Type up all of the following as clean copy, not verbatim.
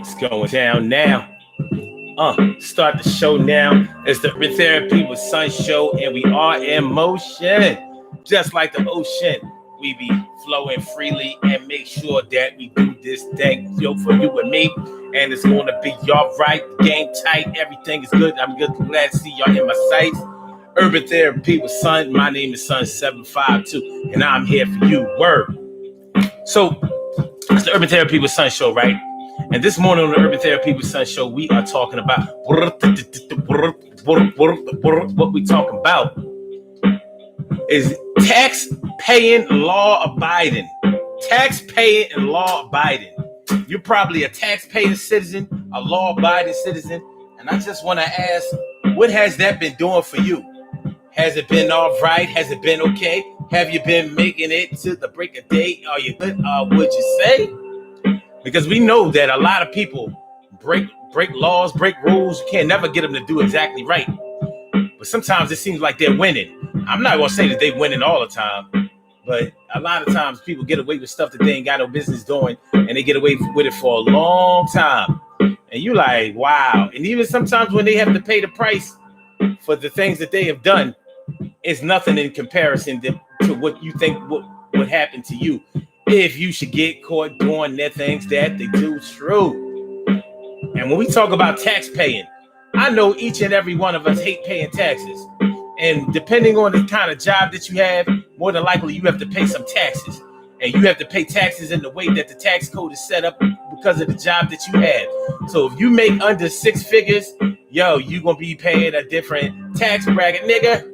It's going down now. Start the show now. It's the Urban Therapy with Sun show, and we are in motion. Just like the ocean, we be flowing freely and make sure that we do this thing, for you and me. And it's gonna be y'all right, game tight, everything is good. I'm good, glad to see y'all in my sights. Urban Therapy with Sun. My name is Sun752, and I'm here for you. Word. So it's the Urban Therapy with Sun show, right? And this morning on the Urban Therapy with Sun show, we are talking about what we talking about is tax paying, law abiding. Tax paying and law abiding. You're probably a tax paying citizen, a law abiding citizen, and I just want to ask, what has that been doing for you? Has it been all right? Has it been okay? Have you been making it to the break of day? Are you good? Would you say? Because we know that a lot of people break laws, break rules. You can't never get them to do exactly right. But sometimes it seems like they're winning. I'm not going to say that they're winning all the time, but a lot of times people get away with stuff that they ain't got no business doing, and they get away with it for a long time. And you like, wow. And even sometimes when they have to pay the price for the things that they have done, it's nothing in comparison to what you think would happen to you if you should get caught doing their things that they do. True. And when we talk about tax paying, I know each and every one of us hate paying taxes. And depending on the kind of job that you have, more than likely you have to pay some taxes. And you have to pay taxes in the way that the tax code is set up because of the job that you have. So if you make under 6 figures, you're going to be paying a different tax bracket, nigga.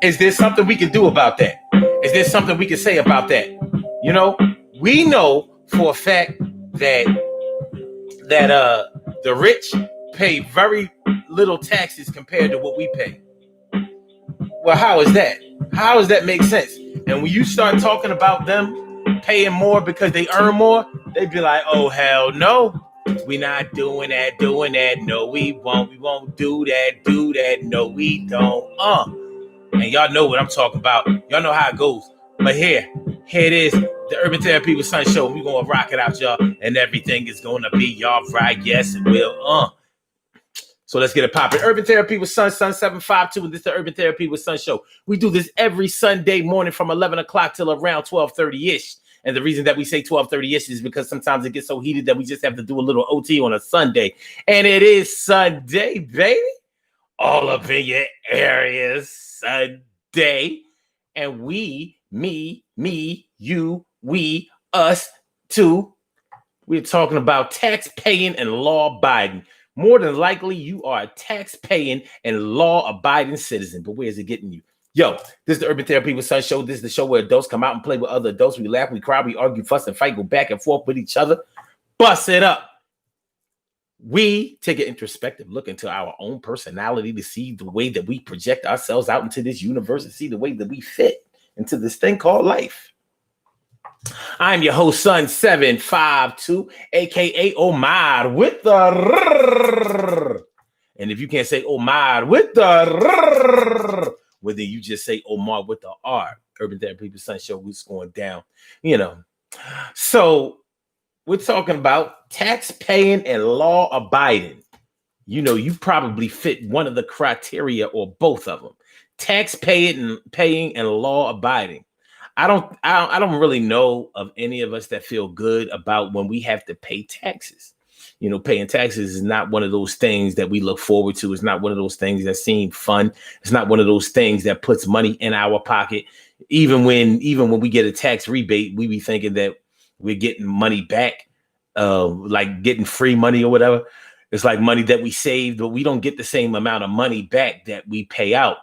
Is there something we can do about that? Is there something we can say about that? You know, we know for a fact that the rich pay very little taxes compared to what we pay. Well, how is that? How does that make sense? And when you start talking about them paying more because they earn more, they'd be like, oh, hell no. We're not doing that. No, we won't do that. No, we don't. And y'all know what I'm talking about. Y'all know how it goes. But here it is. The Urban Therapy with Sun show. We're going to rock it out, y'all. And everything is going to be y'all right. Yes, it will. So let's get it popping. Urban Therapy with Sun752. And this is the Urban Therapy with Sun show. We do this every Sunday morning from 11 o'clock till around 12:30-ish. And the reason that we say 12:30-ish is because sometimes it gets so heated that we just have to do a little OT on a Sunday. And it is Sunday, baby. All up in your areas. Sunday. And we, me, you, we, us, too. We're talking about tax paying and law abiding. More than likely, you are a tax paying and law abiding citizen. But where is it getting you? Yo, this is the Urban Therapy with Sun show. This is the show where adults come out and play with other adults. We laugh, we cry, we argue, fuss, and fight, go back and forth with each other. Bust it up. We take an introspective look into our own personality to see the way that we project ourselves out into this universe and see the way that we fit into this thing called life. I'm your host, Sun752, aka Omar with the and if you can't say Omar with the well, then you just say Omar with the R. Urban Therapy with Sun show, what's going down, So we're talking about tax paying and law abiding. You probably fit one of the criteria or both of them. Tax paying and law abiding. I don't really know of any of us that feel good about when we have to pay taxes. Paying taxes is not one of those things that we look forward to. It's not one of those things that seem fun. It's not one of those things that puts money in our pocket. Even when we get a tax rebate, we be thinking that we're getting money back, like getting free money or whatever. It's like money that we saved, but we don't get the same amount of money back that we pay out.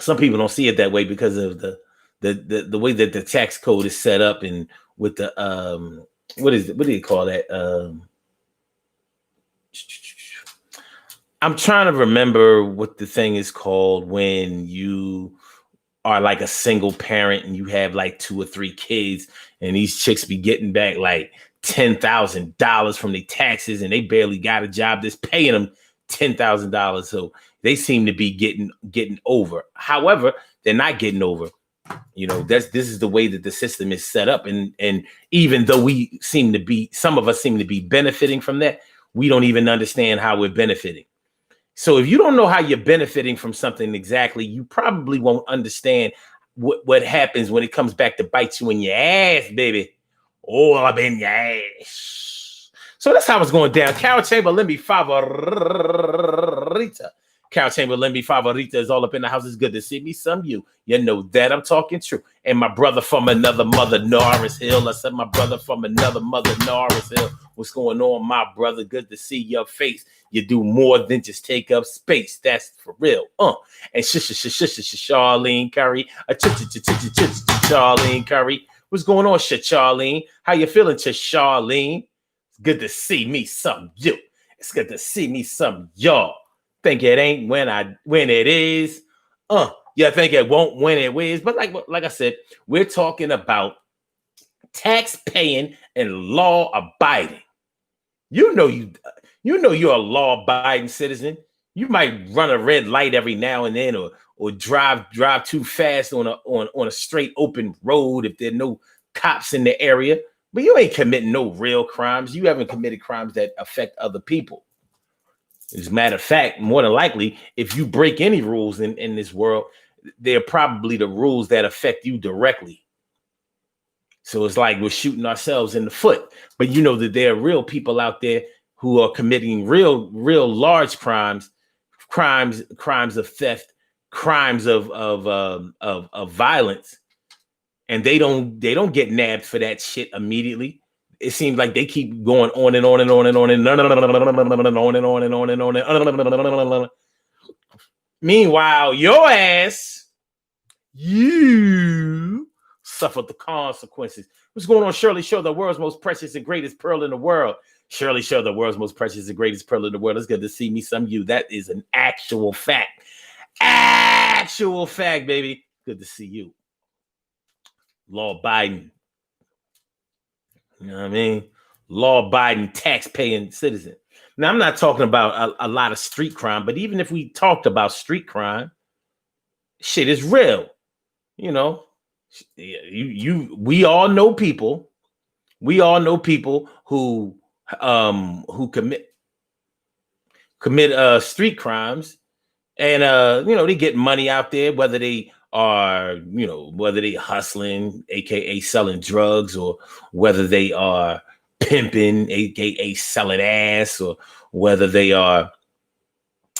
Some people don't see it that way because of the way that the tax code is set up, and with the what do you call that? I'm trying to remember what the thing is called when you are like a single parent and you have like 2 or 3 kids, and these chicks be getting back like $10,000 from their taxes, and they barely got a job that's paying them $10,000. So they seem to be getting over. However, they're not getting over. You know, this is the way that the system is set up. And even though some of us seem to be benefiting from that, we don't even understand how we're benefiting. So if you don't know how you're benefiting from something exactly, you probably won't understand what happens when it comes back to bite you in your ass, baby. Oh, I'm in your ass. So that's how it's going down. Carol Chamberlain, mi favorita. Carol Chamberlain, mi favorita is all up in the house. It's good to see me. Some you know that I'm talking true. And my brother from another mother, Norris Hill. I said my brother from another mother, Norris Hill. What's going on, my brother? Good to see your face. You do more than just take up space. That's for real. And Charlene Curry. Charlene Curry. What's going on, Charlene? How you feeling, Charlene? It's good to see me some you. It's good to see me some y'all. Think it ain't when it is. You think it won't when it is. But like I said, we're talking about tax paying and law abiding. You know you're a law abiding citizen. You might run a red light every now and then, or drive too fast on a straight open road if there are no cops in the area. But you ain't committing no real crimes. You haven't committed crimes that affect other people. As a matter of fact, more than likely, if you break any rules in this world, they're probably the rules that affect you directly. So it's like we're shooting ourselves in the foot. But you know that there are real people out there who are committing real large crimes of theft, crimes of violence, and they don't get nabbed for that shit immediately. It seems like they keep going on and on and on and on and on and on and on and on and on. Meanwhile, your ass, you suffered the consequences. What's going on, Shirley Show, the world's most precious and greatest pearl in the world? Shirley Show, the world's most precious and greatest pearl in the world. It's good to see me some you. That is an actual fact. Actual fact, baby. Good to see you. Law Biden. You know what I mean? Law-abiding, tax-paying citizen. Now, I'm not talking about a lot of street crime, but even if we talked about street crime, shit is real. You know, we all know people. We all know people who commit street crimes, and they get money out there, whether they are, whether they hustling, aka selling drugs, or whether they are pimping, aka selling ass, or whether they are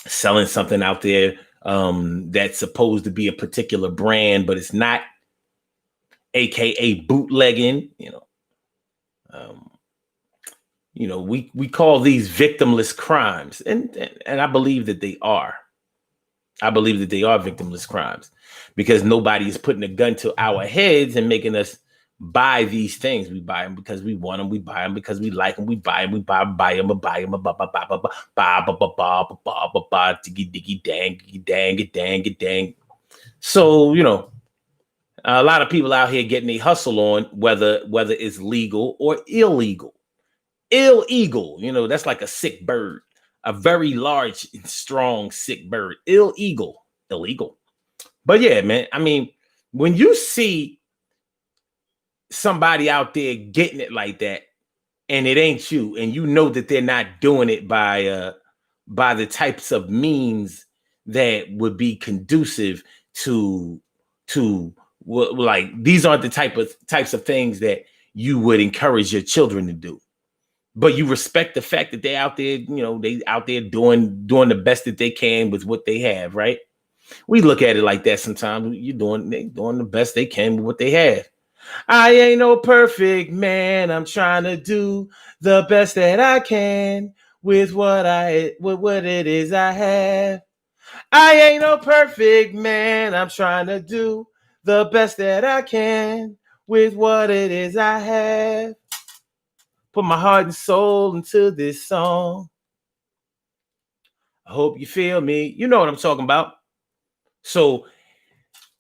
selling something out there that's supposed to be a particular brand, but it's not, aka bootlegging. We call these victimless crimes, and I believe that they are. I believe that they are victimless crimes, because nobody is putting a gun to our heads and making us buy these things. We buy them because we want them. We buy them because we like them. We buy them. We buy them. Buy them. Diggy dang. So a lot of people out here getting a hustle on, whether it's legal or illegal. Illegal, that's like a sick bird. A very large and strong sick bird. Illegal. But yeah, man, I mean, when you see somebody out there getting it like that, and it ain't you, and you know that they're not doing it by the types of means that would be conducive to like, these aren't the types of things that you would encourage your children to do. But you respect the fact that they're out there, they out there doing the best that they can with what they have, right? We look at it like that sometimes. They doing the best they can with what they have. I ain't no perfect man. I'm trying to do the best that I can with what it is I have. I ain't no perfect man. I'm trying to do the best that I can with what it is I have. Put my heart and soul into this song. I hope you feel me. You know what I'm talking about. So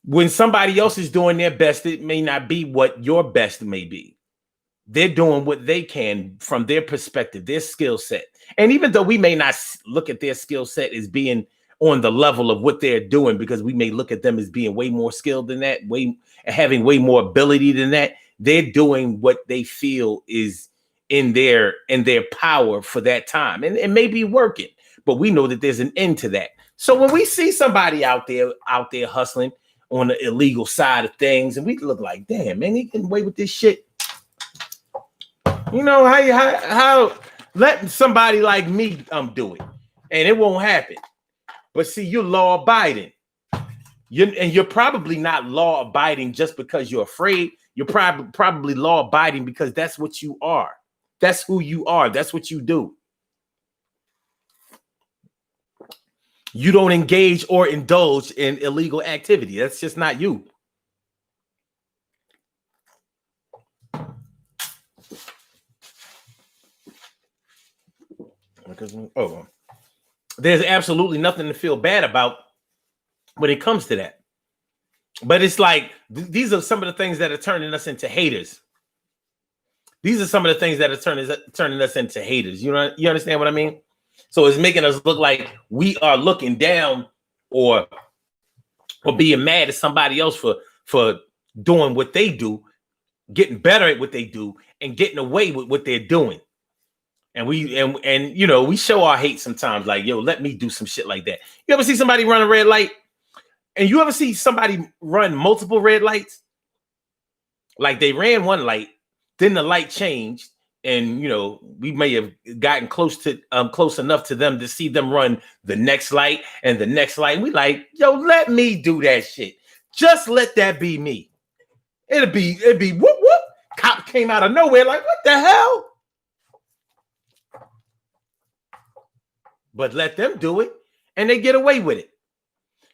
when somebody else is doing their best, it may not be what your best may be. They're doing what they can from their perspective, their skill set. And even though we may not look at their skill set as being on the level of what they're doing, because we may look at them as being way more skilled than that, having way more ability than that. They're doing what they feel is in their power for that time, and it may be working, but we know that there's an end to that. So when we see somebody out there hustling on the illegal side of things, and we look like, damn, man, he can away with this shit. You know, how letting somebody like me do it, and it won't happen. But see, you're law abiding. You're probably not law abiding just because you're afraid. You're probably law abiding because that's what you are. That's who you are. That's what you do. You don't engage or indulge in illegal activity. That's just not you. There's absolutely nothing to feel bad about when it comes to that. But it's like, these are some of the things that are turning us into haters. These are some of the things that are turning us into haters. You know, you understand what I mean? So it's making us look like we are looking down or being mad at somebody else for doing what they do, getting better at what they do, and getting away with what they're doing. And you know, we show our hate sometimes, like, yo, let me do some shit like that. You ever see somebody run a red light? And you ever see somebody run multiple red lights? Like, they ran one light, then the light changed, and you know, we may have gotten close enough to them to see them run the next light and the next light. And we like, yo, let me do that shit. Just let that be me. It'd be whoop whoop. Cop came out of nowhere, like, what the hell? But let them do it, and they get away with it.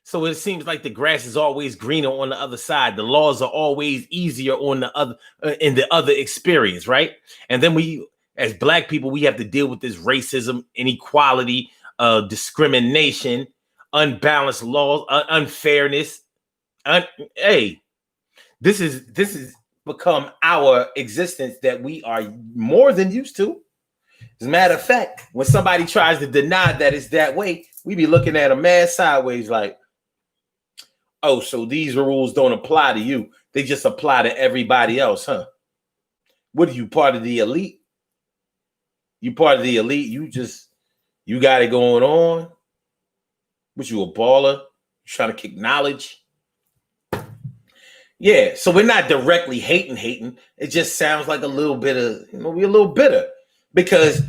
So it seems like the grass is always greener on the other side. The laws are always easier on the other in the other experience, right? And then we, as Black people, we have to deal with this racism, inequality, discrimination, unbalanced laws, unfairness. Hey, this is become our existence that we are more than used to. As a matter of fact, when somebody tries to deny that it's that way, we be looking at them mad sideways like, oh, so these rules don't apply to you. They just apply to everybody else, huh? What are you, part of the elite? You part of the elite? You got it going on? What, you a baller? You trying to kick knowledge? Yeah, so we're not directly hating. It just sounds like a little bit of, you know, we're a little bitter. Because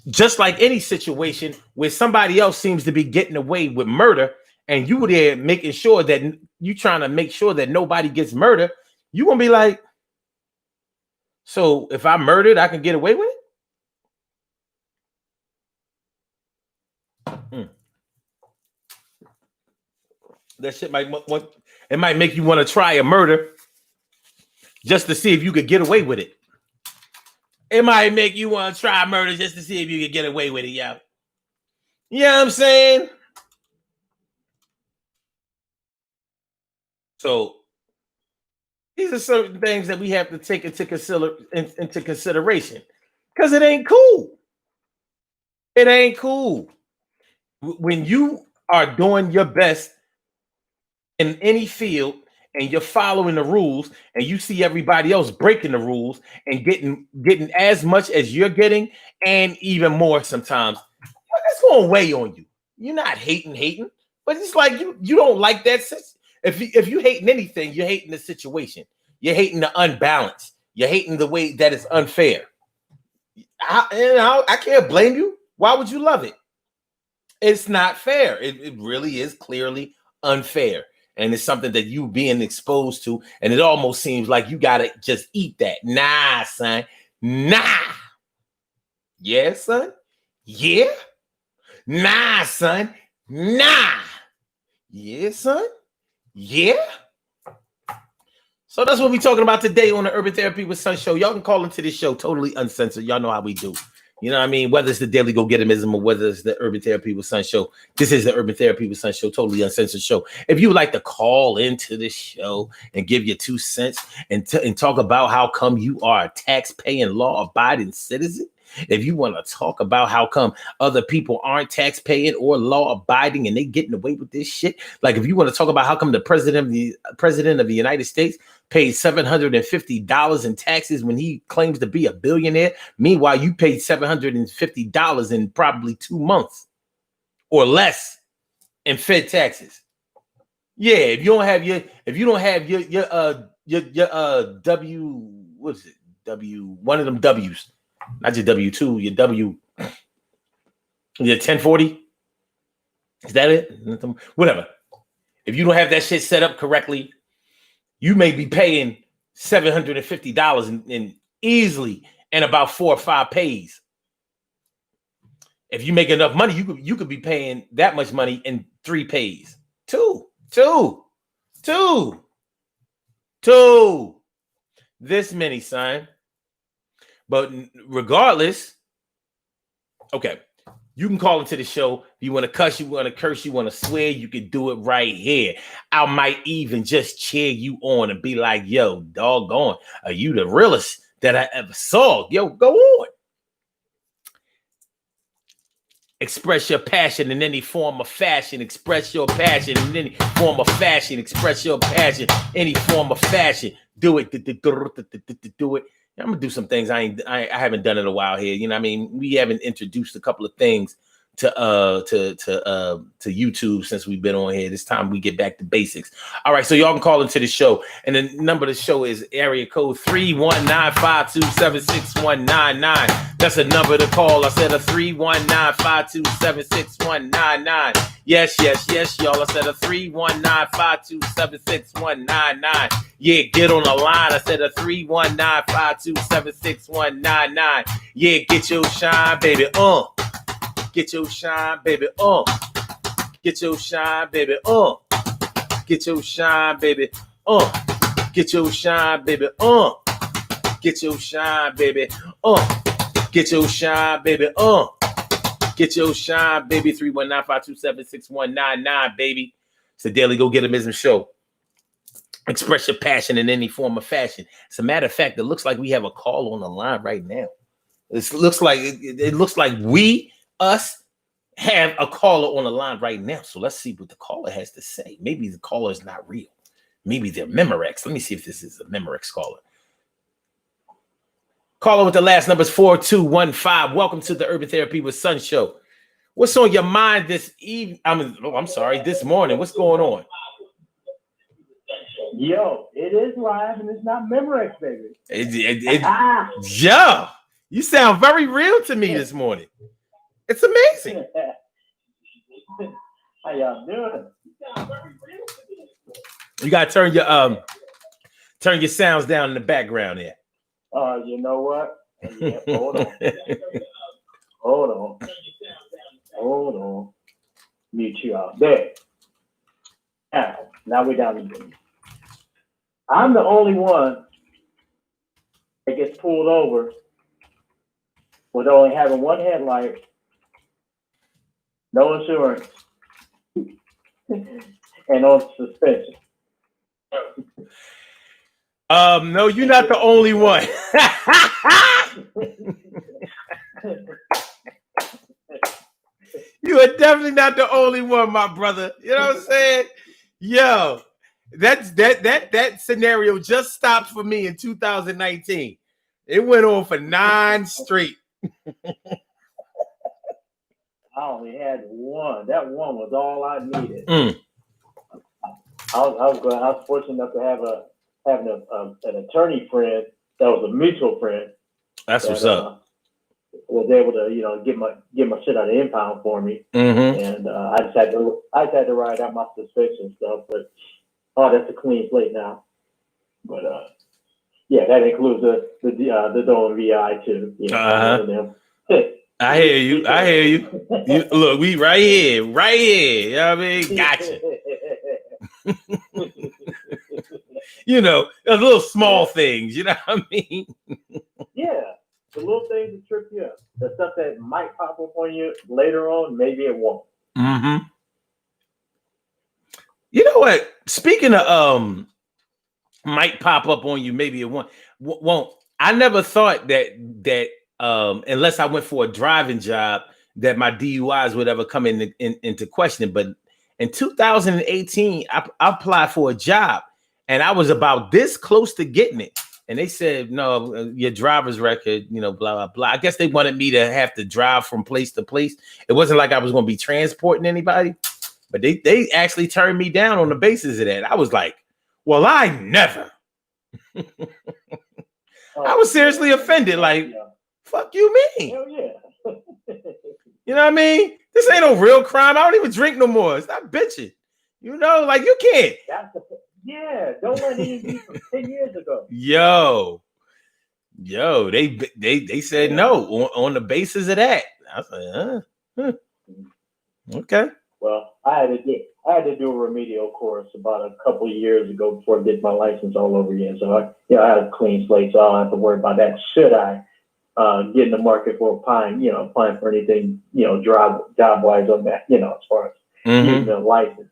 just like any situation where somebody else seems to be getting away with murder, and you there making sure that you trying to make sure that nobody gets murdered, you gonna be like, so if I murdered, I can get away with it? That shit might make you want to try a murder just to see if you could get away with it. It might make you want to try murder just to see if you can get away with it, yo. You know what I'm saying? So these are certain things that we have to take into consideration, because it ain't cool. It ain't cool. When you are doing your best in any field and you're following the rules, and you see everybody else breaking the rules and getting as much as you're getting, and even more sometimes, that's going to weigh on you. You're not hating, but it's like you don't like that. If you hating anything, you're hating the situation. You're hating the unbalance. You're hating the way that it's unfair. I can't blame you. Why would you love it? It's not fair. It really is clearly unfair. And it's something that you being exposed to, and it almost seems like you gotta just eat that. Nah, son. Nah. Yeah, son. Yeah. Nah, son. Nah. Yeah, son. Yeah. So that's what we're talking about today on the Urban Therapy with Son show. Y'all can call into this show totally uncensored. Y'all know how we do. You know what I mean? Whether it's the Daily Go Getimism or whether it's the Urban Therapy with Son show, this is the Urban Therapy with Son show, totally uncensored show. If you would like to call into this show and give your 2 cents and talk about how come you are a tax-paying, law-abiding citizen, If you want to talk about how come other people aren't tax paying or law abiding and they getting away with this shit, like if you want to talk about how come the president of the United States paid $750 in taxes when he claims to be a billionaire, meanwhile you paid $750 in probably 2 months or less in Fed taxes. Yeah, if you don't have your W, what is it? One of them W's, not your W2, your 1040. Is that it? Whatever. If you don't have that shit set up correctly, you may be paying $750 in easily in about 4 or 5 pays. If you make enough money, you could be paying that much money in 3 pays. Two. This many, son. But regardless, okay, you can call into the show. If you want to cuss, you want to curse, you want to swear, you can do it right here. I might even just cheer you on and be like, yo, doggone, are you the realest that I ever saw? Yo, go on. Express your passion in any form of fashion. Express your passion in any form of fashion. Express your passion any form of fashion. Do it. Do it. I'm gonna do some things I haven't done in a while here. You know what I mean? We haven't introduced a couple of things to YouTube since we've been on here. This time we get back to basics. All right, so y'all can call into the show, and the number of the show is area code 319-527-6199. That's a number to call. I said a 319-527-6199. Yes, y'all. I said a 319-527-6199. Yeah, get on the line. I said a 319-527-6199. Yeah, get your shine, baby. Get your shine, baby. Get your shine, baby. Get your shine, baby. Get your shine, baby. Get your shine, baby. Get your shine, baby. Get your shine, baby. 319-527-6199, baby. It's the Daily Go Get 'Emism show. Express your passion in any form of fashion. As a matter of fact, it looks like we have a call on the line right now. It looks like us have a caller on the line right now. So let's see what the caller has to say. Maybe the caller is not real. Maybe they're Memorex. Let me see if this is a Memorex caller. Caller with the last number is 4215. Welcome to the Urban Therapy with Sun show. What's on your mind this evening? This morning. What's going on? Yo, it is live and it's not Memorex, baby. Yo, you sound very real to me this morning. It's amazing. How y'all doing? You gotta turn your sounds down in the background there. You know what? Yeah, hold on. Mute you out. There. Now we're down to business. I'm the only one that gets pulled over with only having one headlight, no insurance, and on suspension. No, you're not the only one. You are definitely not the only one, my brother. You know what I'm saying? Yo, that scenario just stopped for me in 2019. It went on for 9 straight. I only had one. That one was all I needed. I was fortunate enough to have an attorney friend that was a mutual friend. That's what's up. Was able to get my shit out of impound for me, and I just had to ride out my suspension stuff. But that's a clean slate now. But yeah, that includes the Dolan VI too. I hear you. Look, we right here. You know what I mean? Gotcha. The little small things, you know what I mean? Yeah, the little things that trip you up. The stuff that might pop up on you later on, maybe it won't. Mm-hmm. You know what? Speaking of might pop up on you, maybe it won't. I never thought that unless I went for a driving job, that my DUIs would ever come into question. But in 2018, I applied for a job, and I was about this close to getting it. And they said, no, your driver's record, blah, blah, blah. I guess they wanted me to have to drive from place to place. It wasn't like I was going to be transporting anybody, but they actually turned me down on the basis of that. I was like, well, I never. I was seriously offended. Like, fuck you mean? Hell yeah. You know what I mean? This ain't no real crime. I don't even drink no more. Stop bitching. Like you can't. Don't let it be from 10 years ago. Yo, they said no on the basis of that. I was like, okay. Well, I had to do a remedial course about a couple of years ago before I did my license all over again. So I had a clean slate, so I don't have to worry about that. Should I get in the market for applying for anything, job wise on that, as far as using a license.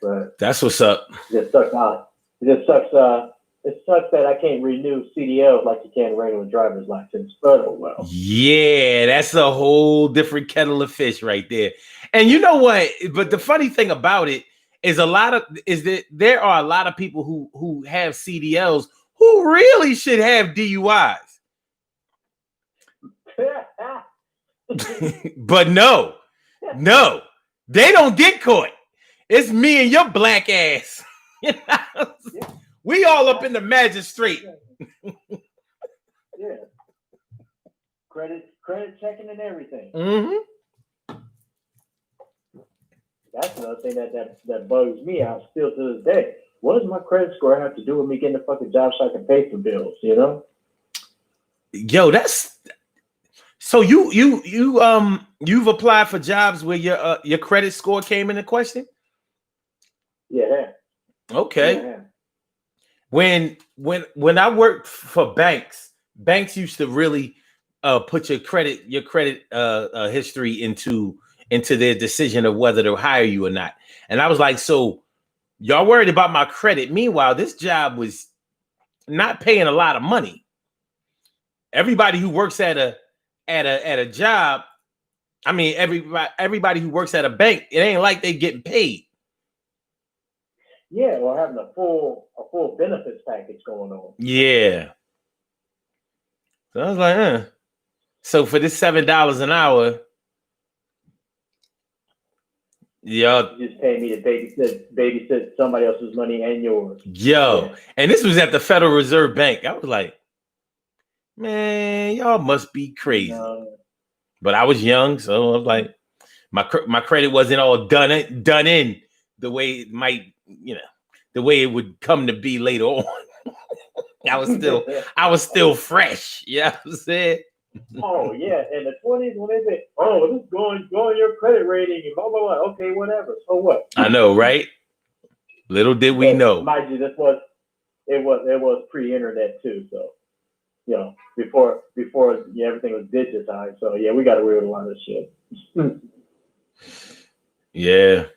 But that's what's up. It sucks out. It sucks that I can't renew CDLs like you can regular driver's license. But well. Yeah, that's a whole different kettle of fish right there. And you know what? But the funny thing about it is that there are a lot of people who have CDLs who really should have DUIs. But no, they don't get caught. It's me and your black ass. We all up in the magistrate. Yeah. Credit checking and everything. Mm-hmm. That's another thing that bugs me out still to this day. What does my credit score have to do with me getting a fucking job so I can pay for bills? Yo, that's so you've applied for jobs where your credit score came into question? Yeah. Okay. Yeah. When I worked for banks used to really put your credit history into their decision of whether to hire you or not. And I was like, so y'all worried about my credit. Meanwhile, this job was not paying a lot of money. Everybody who works at a job, I mean, everybody who works at a bank, it ain't like they getting paid. Yeah, or having a full benefits package going on. Yeah. So I was like, So for this $7 an hour, y'all just pay me to babysit somebody else's money and yours. Yo, yeah. And this was at the Federal Reserve Bank. I was like, man, y'all must be crazy. But I was young, so I was like, my credit wasn't all done in the way it might, the way it would come to be later on. I was still fresh. Yeah, what I'm saying. Oh yeah, in the 20s when they say, "Oh, this is going your credit rating," and blah blah blah. Okay, whatever. So what? I know, right? Little did we know. Mind you, it was pre-internet too, so before everything was digitized. So yeah, we got away with a lot of shit. Yeah.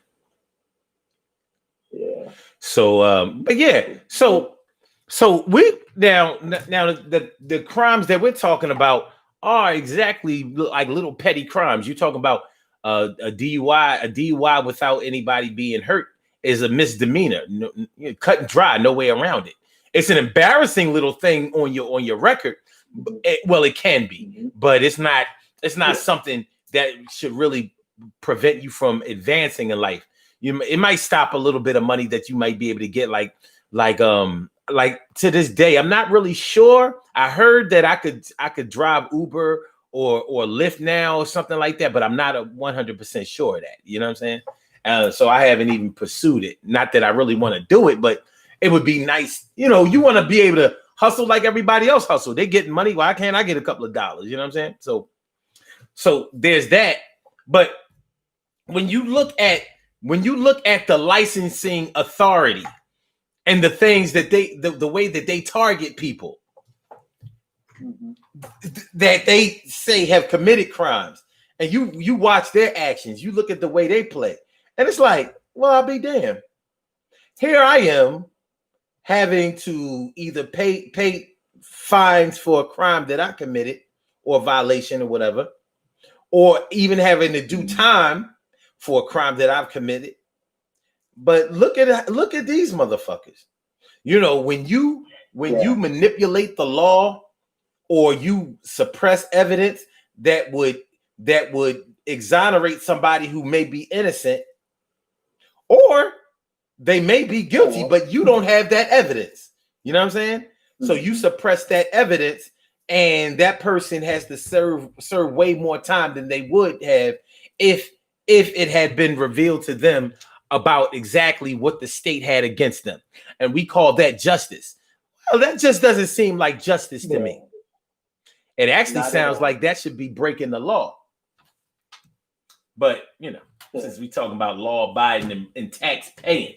Yeah. So, but yeah, so we now the crimes that we're talking about are exactly like little petty crimes. You're talking about a DUI without anybody being hurt is a misdemeanor. Cut and dry, no way around it. It's an embarrassing little thing on your record. It can be, but it's not something that should really prevent you from advancing in life. It might stop a little bit of money that you might be able to get, like to this day. I'm not really sure. I heard that I could drive Uber or Lyft now or something like that, but I'm not 100% sure of that. You know what I'm saying? So I haven't even pursued it. Not that I really want to do it, but it would be nice. You want to be able to hustle like everybody else hustle. They're getting money. Why can't I get a couple of dollars? You know what I'm saying? So there's that. But when you look at the licensing authority and the things that the way that they target people that they say have committed crimes, and you watch their actions, you look at the way they play, and it's like, well, I'll be damned. Here I am having to either pay fines for a crime that I committed or violation or whatever, or even having to do time for a crime that I've committed. But look at these motherfuckers. You know, when you manipulate the law or you suppress evidence that would exonerate somebody who may be innocent, or they may be guilty, but you don't have that evidence. You know what I'm saying? Mm-hmm. So you suppress that evidence, and that person has to serve way more time than they would have if it had been revealed to them about exactly what the state had against them. And we call that justice. Well, that just doesn't seem like justice to me. It actually sounds like that should be breaking the law. But, you know, since we talking about law abiding and tax paying.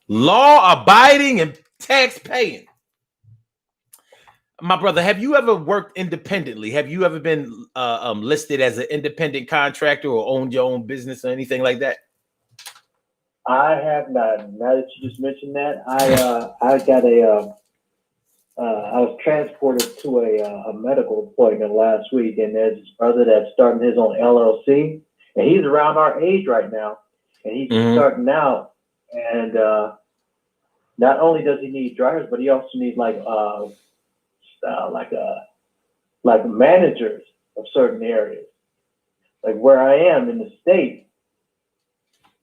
Law abiding and tax paying. My brother, have you ever worked independently? Have you ever been listed as an independent contractor or owned your own business or anything like that? I have not. Now that you just mentioned that, I got a I was transported to a medical appointment last week, and there's this brother that's starting his own LLC, and he's around our age right now, and he's starting out. And not only does he need drivers, but he also needs like managers of certain areas, like where I am in the state.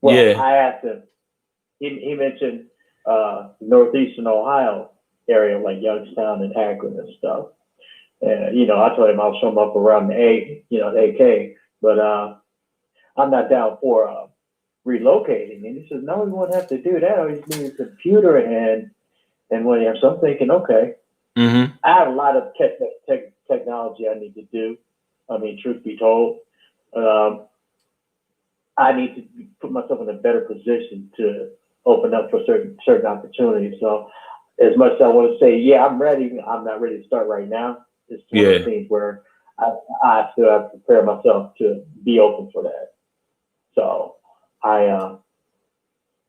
Well, yeah. I asked him. He mentioned northeastern Ohio area, like Youngstown and Akron and stuff. And you know, I told him I'll show him up around the AK, but I'm not down for relocating. And he says, no, we won't have to do that. I just need a computer and whatever. So I'm thinking, okay, I have a lot of technology I need to do. I mean, truth be told, I need to put myself in a better position to open up for certain opportunities. So as much as I want to say, yeah, I'm ready, I'm not ready to start right now. It's one of the things where I still have to prepare myself to be open for that. So I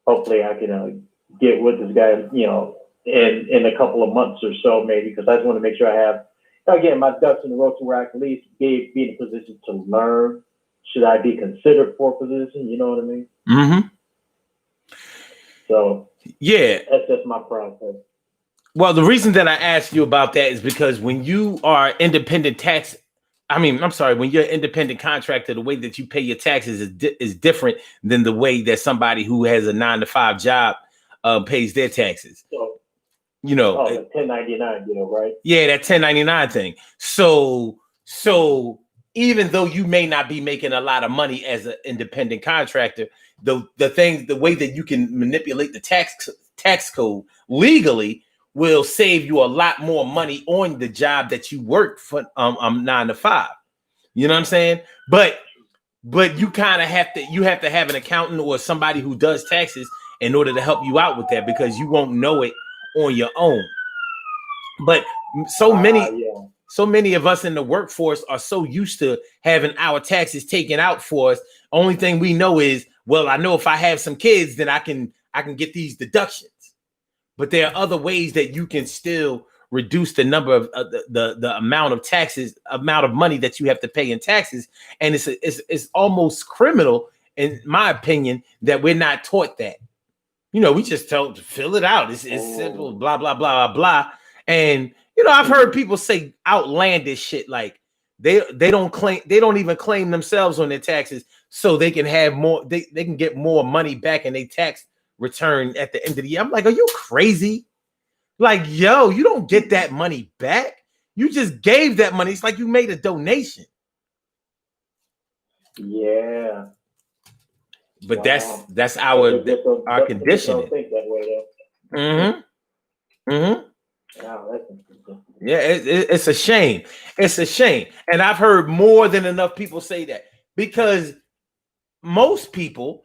hopefully I can get with this guy, you know, in a couple of months or so, maybe, because I just want to make sure I have, again, my ducks in a row to where I can at least be in a position to learn. Should I be considered for a position? You know what I mean? Mm-hmm. So yeah, that's my process. Well, the reason that I asked you about that is because when you are when you're an independent contractor, the way that you pay your taxes is different than the way that somebody who has a 9-to-5 job pays their taxes. So, you know, the 1099 deal, right? Yeah, that 1099 thing. So even though you may not be making a lot of money as an independent contractor, the way that you can manipulate the tax code legally will save you a lot more money on the job that you work for 9 to 5. You know what I'm saying? But you kind of have to have an accountant or somebody who does taxes in order to help you out with that, because you won't know it on your own. But so many of us in the workforce are so used to having our taxes taken out for us. Only thing we know is, well, I know if I have some kids, then I can get these deductions. But there are other ways that you can still reduce the number of the amount of money that you have to pay in taxes. And it's almost criminal, in my opinion, that we're not taught that. You know, we just told to fill it out. It's simple, blah, blah, blah, blah, blah. And, you know, I've heard people say outlandish shit like they don't even claim themselves on their taxes so they can have more, they can get more money back in their tax return at the end of the year. I'm like, are you crazy? Like, yo, you don't get that money back. You just gave that money. It's like you made a donation. Yeah. But wow. that's our conditioning. Don't think that way, though. Mm-hmm. Mm-hmm. Wow, that's interesting. Yeah, it's a shame. It's a shame. And I've heard more than enough people say that, because most people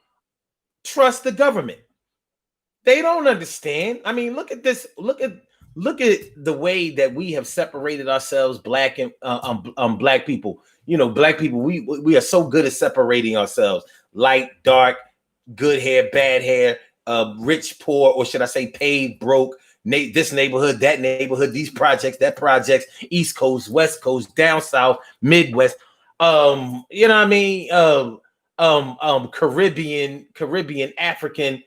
trust the government. They don't understand. I mean, look at this. Look at the way that we have separated ourselves, black and black people. You know, black people, we are so good at separating ourselves. Light, dark, good hair, bad hair, rich, poor, or should I say paid, broke, this neighborhood, that neighborhood, these projects, that projects, East Coast, West Coast, down South, Midwest, you know what I mean? Caribbean, African,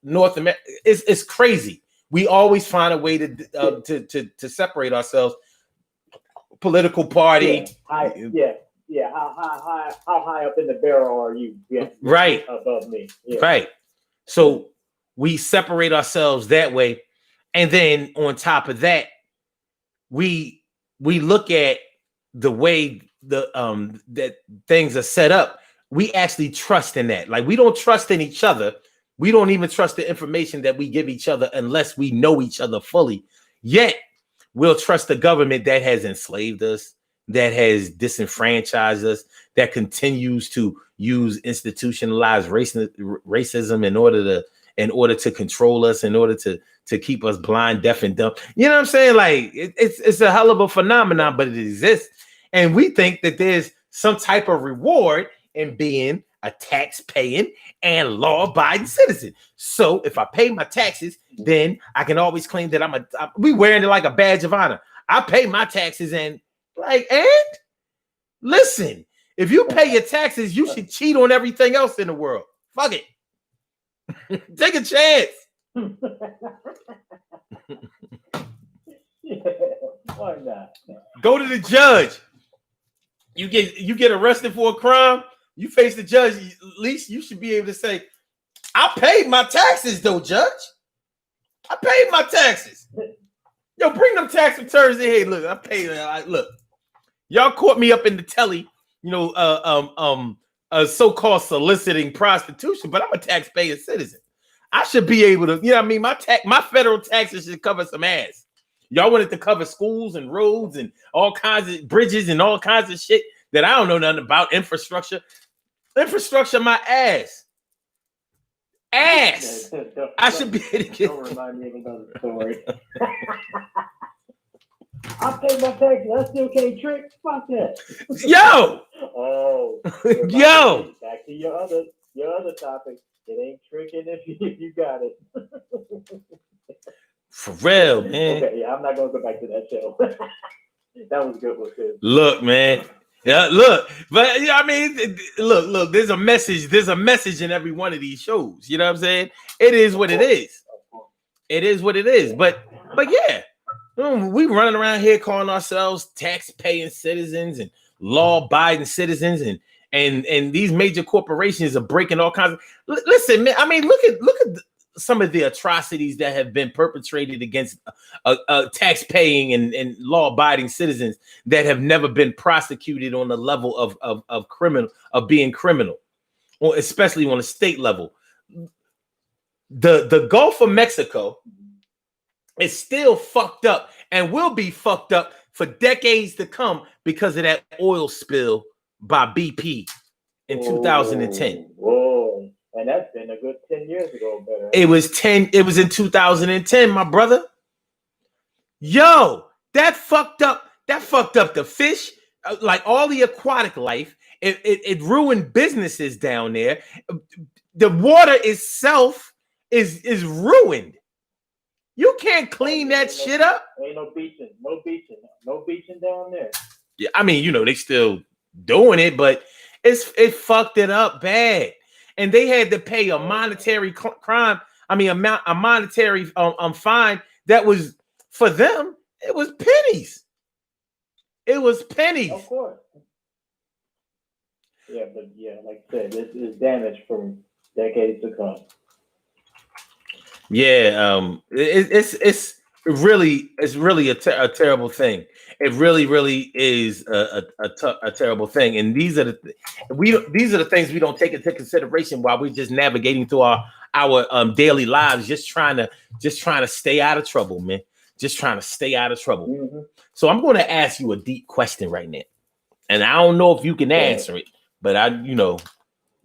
North America. It's crazy. We always find a way to separate ourselves. Political party. Yeah. How high up in the barrel are you? Yeah, right. Above me. Yeah. Right. So we separate ourselves that way. And then on top of that, we look at the way that things are set up. We actually trust in that. Like, we don't trust in each other. We don't even trust the information that we give each other unless we know each other fully. Yet we'll trust the government that has enslaved us, that has disenfranchised us, that continues to use institutionalized racism in order to control us, in order to keep us blind, deaf, and dumb. You know what I'm saying? Like, it's a hell of a phenomenon, but it exists. And we think that there's some type of reward in being a tax-paying and law-abiding citizen. So if I pay my taxes, then I can always claim that we wearing it like a badge of honor. I pay my taxes, and listen, if you pay your taxes, you should cheat on everything else in the world. Fuck it. Take a chance. Yeah, why not? Go to the judge. You get arrested for a crime. You face the judge. At least you should be able to say, "I paid my taxes, though, judge. I paid my taxes." Yo, bring them tax returns in. Hey, look, I paid. Look, y'all caught me up in the telly. You know, so-called soliciting prostitution, but I'm a taxpaying citizen. I should be able to, you know what I mean? My federal taxes should cover some ass. Y'all wanted to cover schools and roads and all kinds of bridges and all kinds of shit that I don't know nothing about. Infrastructure, my ass. I should be able to get. Don't remind me of another story. I pay my taxes. I still can't trick. Fuck that. Yo. Oh. Yo. Back to your other topic. It ain't tricking if you got it. For real, man. Okay, yeah, I'm not gonna go back to that show. That was a good one too. Look, man. Yeah, look, but I mean, look. There's a message in every one of these shows. You know what I'm saying? It is what it is. It is what it is. But yeah, we running around here calling ourselves tax-paying citizens and law-abiding citizens, and these major corporations are breaking all kinds of. Listen, man. I mean, look at some of the atrocities that have been perpetrated against tax-paying and law-abiding citizens that have never been prosecuted on the level of being criminal, or especially on a state level. The Gulf of Mexico is still fucked up and will be fucked up for decades to come because of that oil spill by BP in 2010. Whoa. And that's been a good 10 years ago, better. It was in 2010, my brother. Yo, that fucked up the fish, like all the aquatic life. It ruined businesses down there. The water itself is ruined. You can't clean that shit up. Ain't no beaching down there. Yeah, I mean, you know, they still doing it, but it fucked it up bad. And they had to pay a monetary fine that was, for them, it was pennies. It was pennies. Of course. Yeah, but yeah, like I said, this is damage from decades to come. Yeah, it's really a terrible thing. It really is a terrible thing. And these are the things we don't take into consideration while we're just navigating through our daily lives, just trying to stay out of trouble, man. Just trying to stay out of trouble. Mm-hmm. So I'm going to ask you a deep question right now, and I don't know if you can answer it, but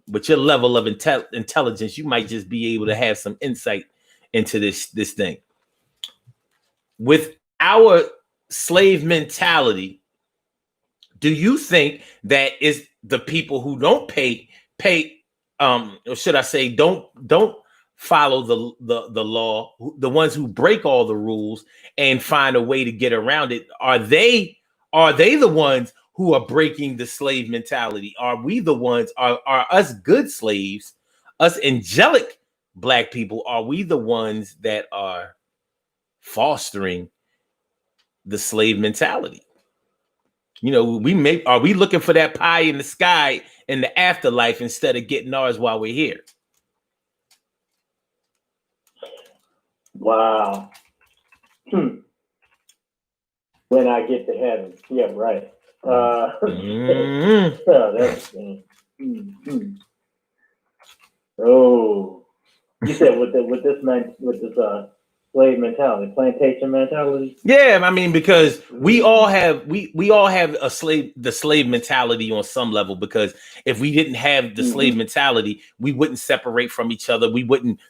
with your level of intelligence, you might just be able to have some insight into this thing. With our slave mentality, do you think that is the people who don't pay, or should I say, don't follow the law, the ones who break all the rules and find a way to get around it, are they the ones who are breaking the slave mentality? Are we the ones, are us good slaves, us angelic black people, are we the ones that are fostering the slave mentality? You know, are we looking for that pie in the sky in the afterlife instead of getting ours while we're here? Wow. When I get to heaven. Yeah, right. Oh, you said with this slave mentality, plantation mentality. Yeah, I mean, because we all have the slave mentality on some level. Because if we didn't have the slave mentality, we wouldn't separate from each other. We wouldn't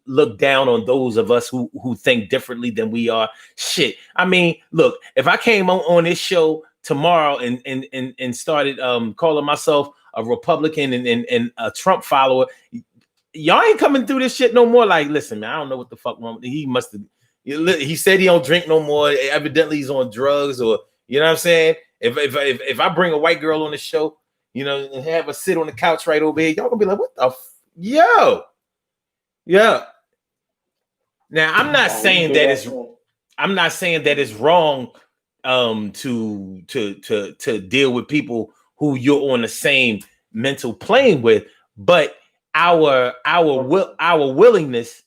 look down on those of us who think differently than we are. Shit. I mean, look, if I came on this show tomorrow and started calling myself a Republican and a Trump follower, y'all ain't coming through this shit no more. Like, listen, man, I don't know what the fuck wrong. He said he don't drink no more. Evidently he's on drugs, or you know what I'm saying? If I bring a white girl on the show, you know, and have her sit on the couch right over here, y'all gonna be like, what the yo. Yeah. Now I'm not saying that it's wrong to deal with people who you're on the same mental plane with, but our willingness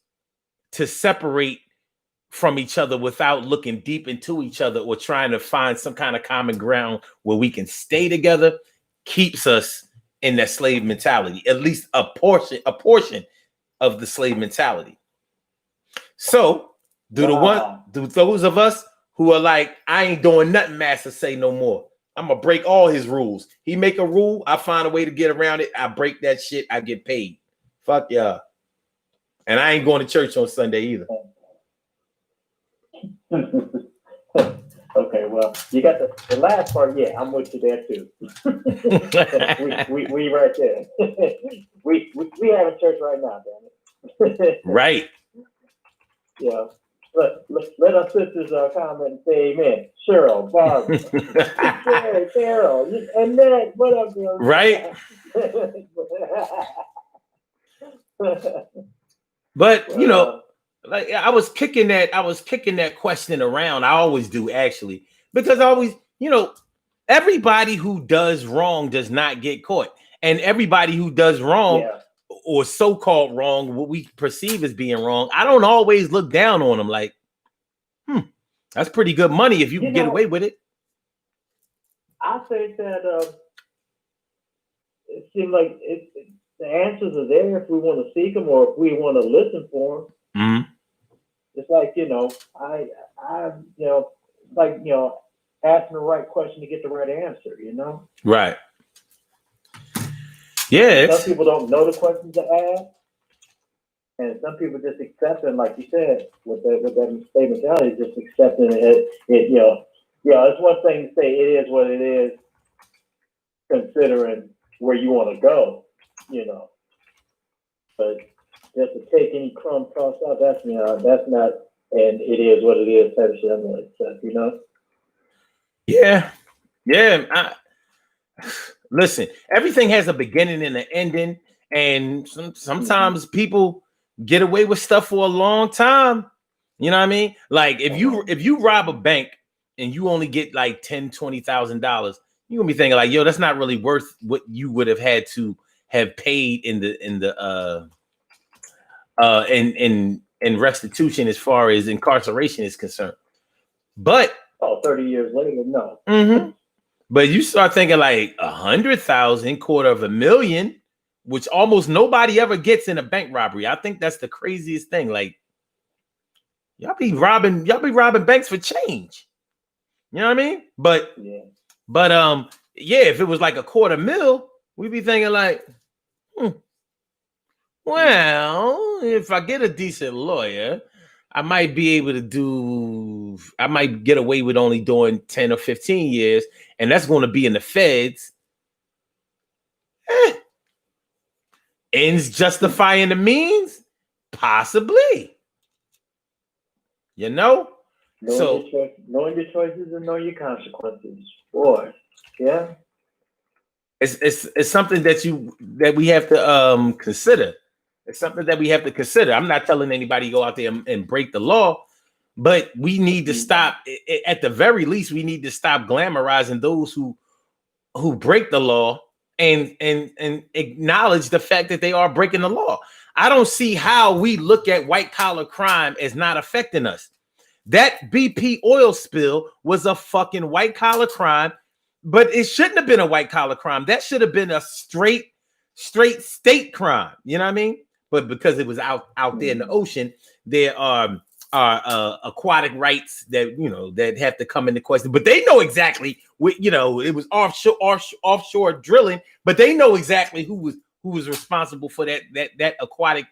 to separate from each other without looking deep into each other or trying to find some kind of common ground where we can stay together keeps us in that slave mentality, at least a portion of the slave mentality. So do those of us who are like, I ain't doing nothing master say no more, I'm gonna break all his rules. He make a rule, I find a way to get around it, I break that shit, I get paid. Fuck y'all. And I ain't going to church on Sunday either. Okay, well, you got the last part. Yeah, I'm with you there too. we right there. we having church right now, damn it. Right. Yeah. Let our sisters comment and say amen. Cheryl, Barbara, Carol, and Ned, what up, girl? Right. But you know, like I was kicking that question around. I always do, actually, because I always, you know, everybody who does wrong does not get caught, and everybody who does wrong or so-called wrong, what we perceive as being wrong, I don't always look down on them. Like, that's pretty good money if you can get away with it. I think that it seems like the answers are there if we want to seek them or if we want to listen for them. Mm-hmm. It's like, you know, I you know, like, you know, asking the right question to get the right answer, you know? Right. Yeah. Some people don't know the questions to ask. And some people just accept them, like you said, with that slave mentality, just accepting it. You know, it's one thing to say it is what it is, considering where you want to go, you know. But just to take any crumb toss out, that's not, and it is what it is type of shit. I'm gonna accept, you know. Yeah. Listen, everything has a beginning and an ending, and sometimes people get away with stuff for a long time. You know what I mean? Like if you rob a bank and you only get like $10,000-$20,000, you're gonna be thinking like, yo, that's not really worth what you would have had to have paid in restitution as far as incarceration is concerned. But 30 years later, no. Mm-hmm. But you start thinking like 100,000, $250,000, which almost nobody ever gets in a bank robbery. I think that's the craziest thing. Like y'all be robbing banks for change. You know what I mean? But if it was like $250,000, we'd be thinking like, well, if I get a decent lawyer, I might get away with only doing 10 or 15 years, and that's going to be in the feds. Ends justifying the means? Possibly. You know? Knowing your choices and knowing your consequences. Boy, yeah. It's something that we have to consider. It's something that we have to consider. I'm not telling anybody to go out there and break the law, but we need to stop. At the very least, we need to stop glamorizing those who break the law and acknowledge the fact that they are breaking the law. I don't see how we look at white collar crime as not affecting us. That BP oil spill was a fucking white collar crime, but it shouldn't have been a white collar crime. That should have been a straight state crime. You know what I mean? But because it was out there in the ocean, there are aquatic rights that have to come into question. But they know exactly it was offshore drilling, but they know exactly who was responsible for that aquatic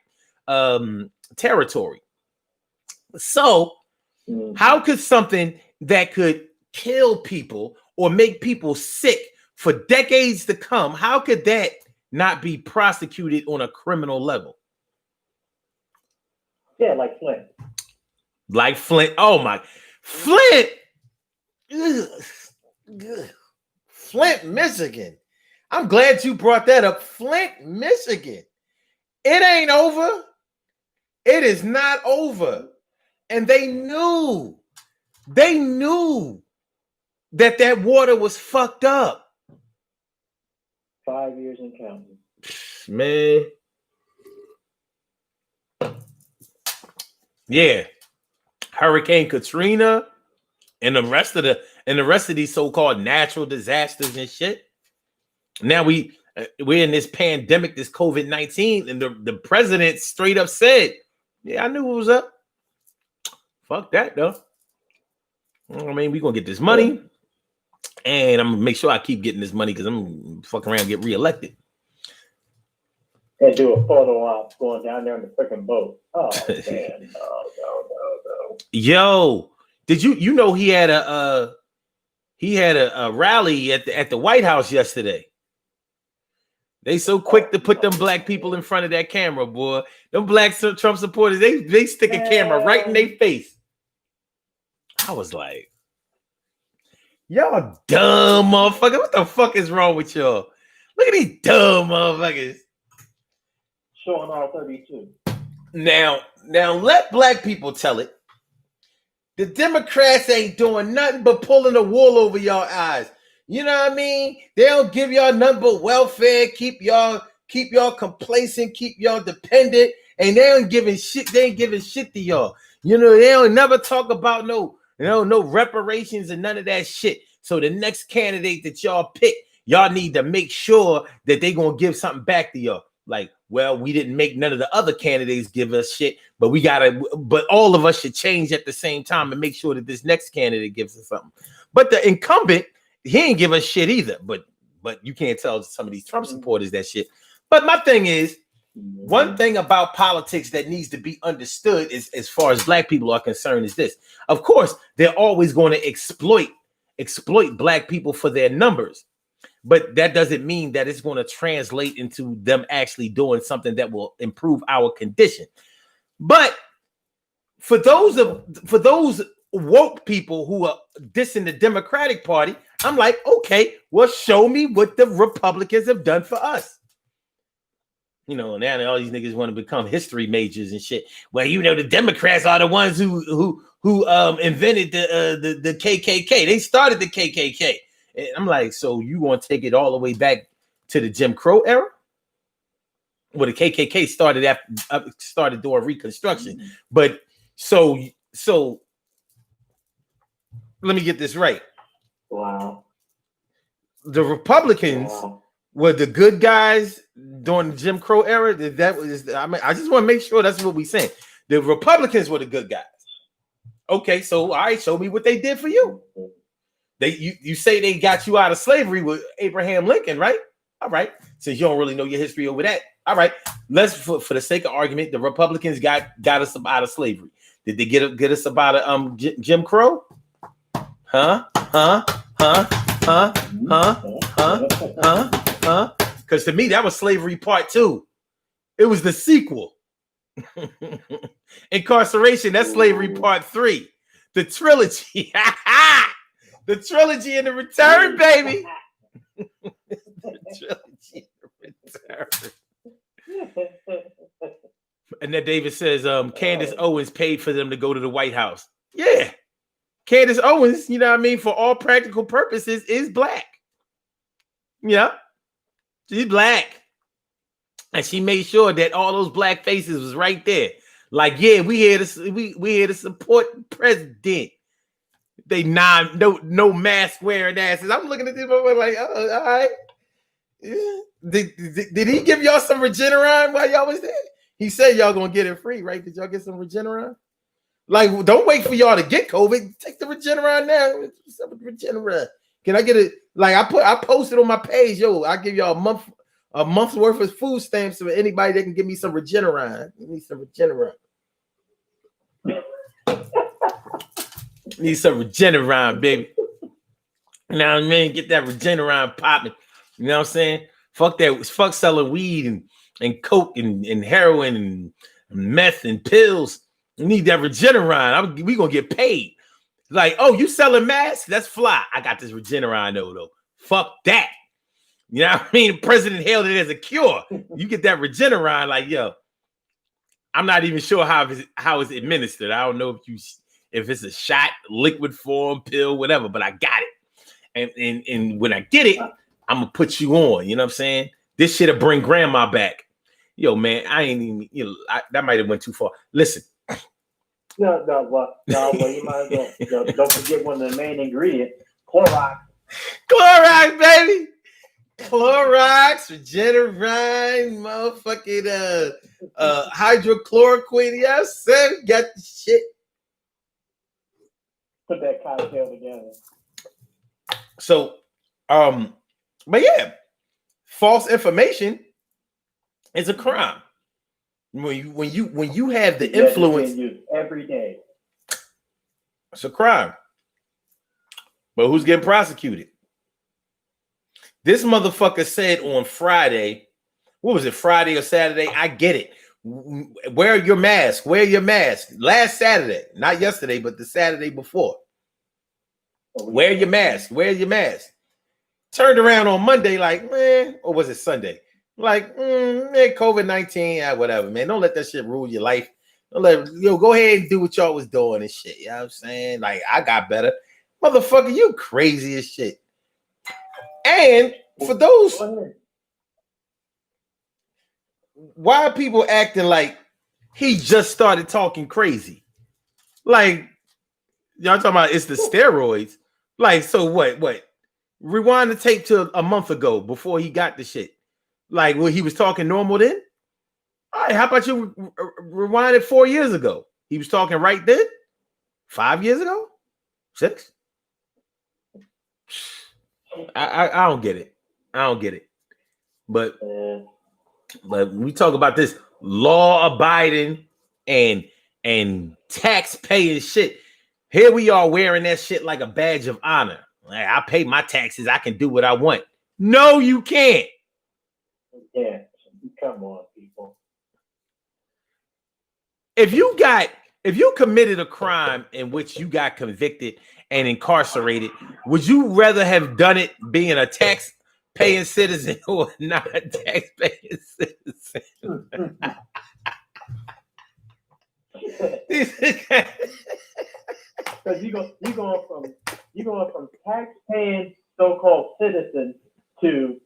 territory. So how could something that could kill people or make people sick for decades to come, how could that not be prosecuted on a criminal level? Yeah, like Flint. Like Flint. Oh my, Flint. Ugh. Flint, Michigan. I'm glad you brought that up. Flint, Michigan. It ain't over. It is not over. And they knew that water was fucked up. 5 years and counting. Man. Yeah. Hurricane Katrina and the rest of these so-called natural disasters and shit. Now we're in this pandemic, this COVID-19, and the president straight up said, yeah, I knew it was up. Fuck that though. I mean, we're gonna get this money, and I'm gonna make sure I keep getting this money because I'm gonna fuck around and get reelected. And do a photo op going down there in the freaking boat. Oh man, no. Yo, did you know he had a rally at the White House yesterday? They so quick to put them black people in front of that camera, boy. Them black Trump supporters, they stick a camera right in their face. I was like, y'all dumb motherfucker. What the fuck is wrong with y'all? Look at these dumb motherfuckers. Showing all 32. Now let black people tell it. The Democrats ain't doing nothing but pulling the wool over y'all eyes. You know what I mean? They don't give y'all nothing but welfare, keep y'all complacent, keep y'all dependent, and they ain't giving shit to y'all. You know, they don't never talk about no reparations and none of that shit. So the next candidate that y'all pick, y'all need to make sure that they gonna give something back to y'all. Like, well, we didn't make none of the other candidates give us shit, but all of us should change at the same time and make sure that this next candidate gives us something. But the incumbent, he ain't give us shit either. But you can't tell some of these Trump supporters that shit. But my thing is, one thing about politics that needs to be understood is, as far as black people are concerned, is this. Of course, they're always going to exploit black people for their numbers. But that doesn't mean that it's going to translate into them actually doing something that will improve our condition. But for those woke people who are dissing the Democratic Party, I'm like, okay, well, show me what the Republicans have done for us. You know, now all these niggas want to become history majors and shit. Well, the Democrats are the ones who invented the KKK. They started the KKK. And I'm like, so you want to take it all the way back to the Jim Crow era? Well, the KKK started during Reconstruction. But so let me get this right. Wow. The Republicans were the good guys during the Jim Crow era. I just want to make sure that's what we're saying. The Republicans were the good guys. Okay, so all right, show me what they did for you. You say they got you out of slavery with Abraham Lincoln, right? All right. Since you don't really know your history over that. All right. Let's for the sake of argument, the Republicans got us out of slavery. Did they get us about Jim Crow? Huh? Because to me, that was slavery part 2. It was the sequel. Incarceration, that's Slavery Part 3. The trilogy. The trilogy and the return, baby. The trilogy and the return. And then David says, Candace Owens paid for them to go to the White House. Yeah. Candace Owens, you know what I mean, for all practical purposes, is black. Yeah. She's black. And she made sure that all those black faces was right there. Like, yeah, we here to support the president. They no mask wearing asses. I'm looking at this like, oh, all right. Yeah. Did he give y'all some Regeneron while y'all was there? He said y'all gonna get it free, right? Did y'all get some Regeneron? Like, don't wait for y'all to get COVID. Take the Regeneron now. What's up with Regeneron? Can I get it? Like, I posted on my page, yo, I give y'all a month's worth of food stamps for anybody that can give me some Regeneron. Give me some Regeneron. Need some Regeneron, baby. You know what I mean? Get that Regeneron popping. You know what I'm saying? Fuck that. Fuck selling weed and coke and heroin and meth and pills. You need that Regeneron. We gonna get paid. Like, oh, you selling masks? That's fly. I got this Regeneron though. Fuck that. You know what I mean? The president hailed it as a cure. You get that Regeneron, like, yo, I'm not even sure how it's administered. I don't know if it's a shot, liquid form, pill, whatever, but I got it. And when I get it, I'm gonna put you on. You know what I'm saying? This shit'll bring grandma back. Yo, man, I ain't even, that might have went too far. Listen. No, well, you might as well. Don't forget one of the main ingredients, Clorox. Clorox, baby. Clorox, Regeneron, motherfucking hydrochloroquine. Yes, sir. Got the shit. Put that cocktail together. So, but yeah, false information is a crime. When you have the influence every day, it's a crime. But who's getting prosecuted? This motherfucker said on Friday, what was it, Friday or Saturday? I get it. Wear your mask. Wear your mask. Last Saturday, not yesterday, but the Saturday before. Wear your mask. Wear your mask. Turned around on Monday like, man, or was it Sunday? Like, man, COVID-19, whatever, man. Don't let that shit rule your life. Don't go ahead and do what y'all was doing and shit. You know what I'm saying? Like, I got better. Motherfucker, you crazy as shit. And for those, why are people acting like he just started talking crazy? Like, y'all talking about it's the steroids. Like, so what? Rewind the tape to a month ago before he got the shit. Like, when he was talking normal then? All right, how about you rewind it 4 years ago? He was talking right then? 5 years ago? 6? I don't get it. I don't get it. But we talk about this law-abiding and tax-paying shit. Here we are wearing that shit like a badge of honor. Like, I pay my taxes. I can do what I want. No, you can't. Yeah, come on, people. If you committed a crime in which you got convicted and incarcerated, would you rather have done it being a tax-paying citizen or not a tax-paying citizen? Because you going from tax-paying so-called citizen to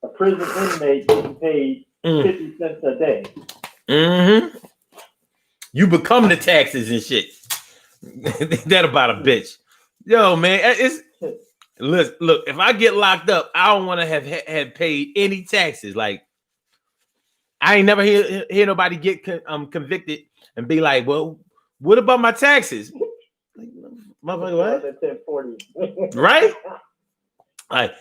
a prison inmate getting paid 50 cents a day. Mm-hmm. You become the taxes and shit. That about a bitch. Yo, man, look, if I get locked up, I don't want to have paid any taxes. Like, I ain't never hear nobody get convicted and be like, well, what about my taxes? Like, motherfucker, what? Right? Like,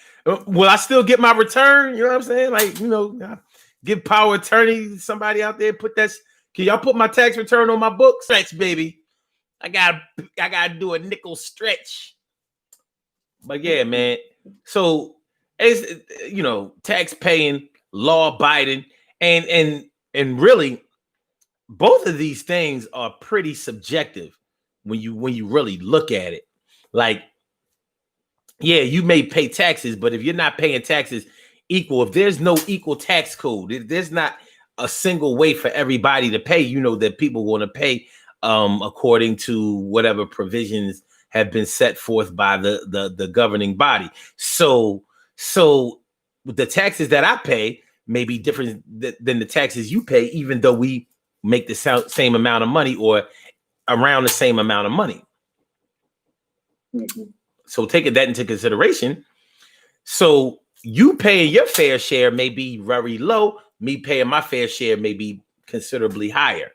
will I still get my return? You know what I'm saying? Like, give power attorney to somebody out there. Can y'all put my tax return on my book? Stretch, baby. I gotta do a nickel stretch. But yeah, man. So is, tax paying, law abiding, and really both of these things are pretty subjective when you really look at it. Like, yeah, you may pay taxes, but if you're not paying taxes equal, if there's no equal tax code, if there's not a single way for everybody to pay, that people want to pay according to whatever provisions have been set forth by the governing body. So the taxes that I pay may be different than the taxes you pay, even though we make the same amount of money or around the same amount of money. Mm-hmm. So taking that into consideration, so you paying your fair share may be very low. Me paying my fair share may be considerably higher.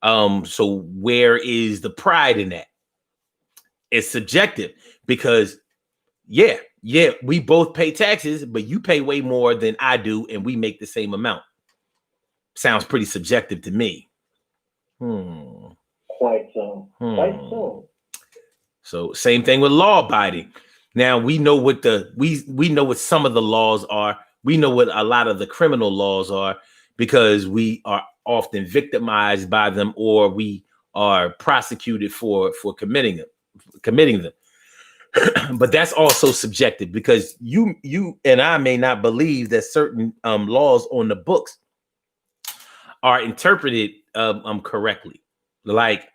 So where is the pride in that? It's subjective because, yeah, we both pay taxes, but you pay way more than I do, and we make the same amount. Sounds pretty subjective to me. Quite so. Quite so. So same thing with law abiding. Now we know what we know what some of the laws are. We know what a lot of the criminal laws are because we are often victimized by them, or we are prosecuted for committing them. But that's also subjective because you and I may not believe that certain laws on the books are interpreted correctly. Like,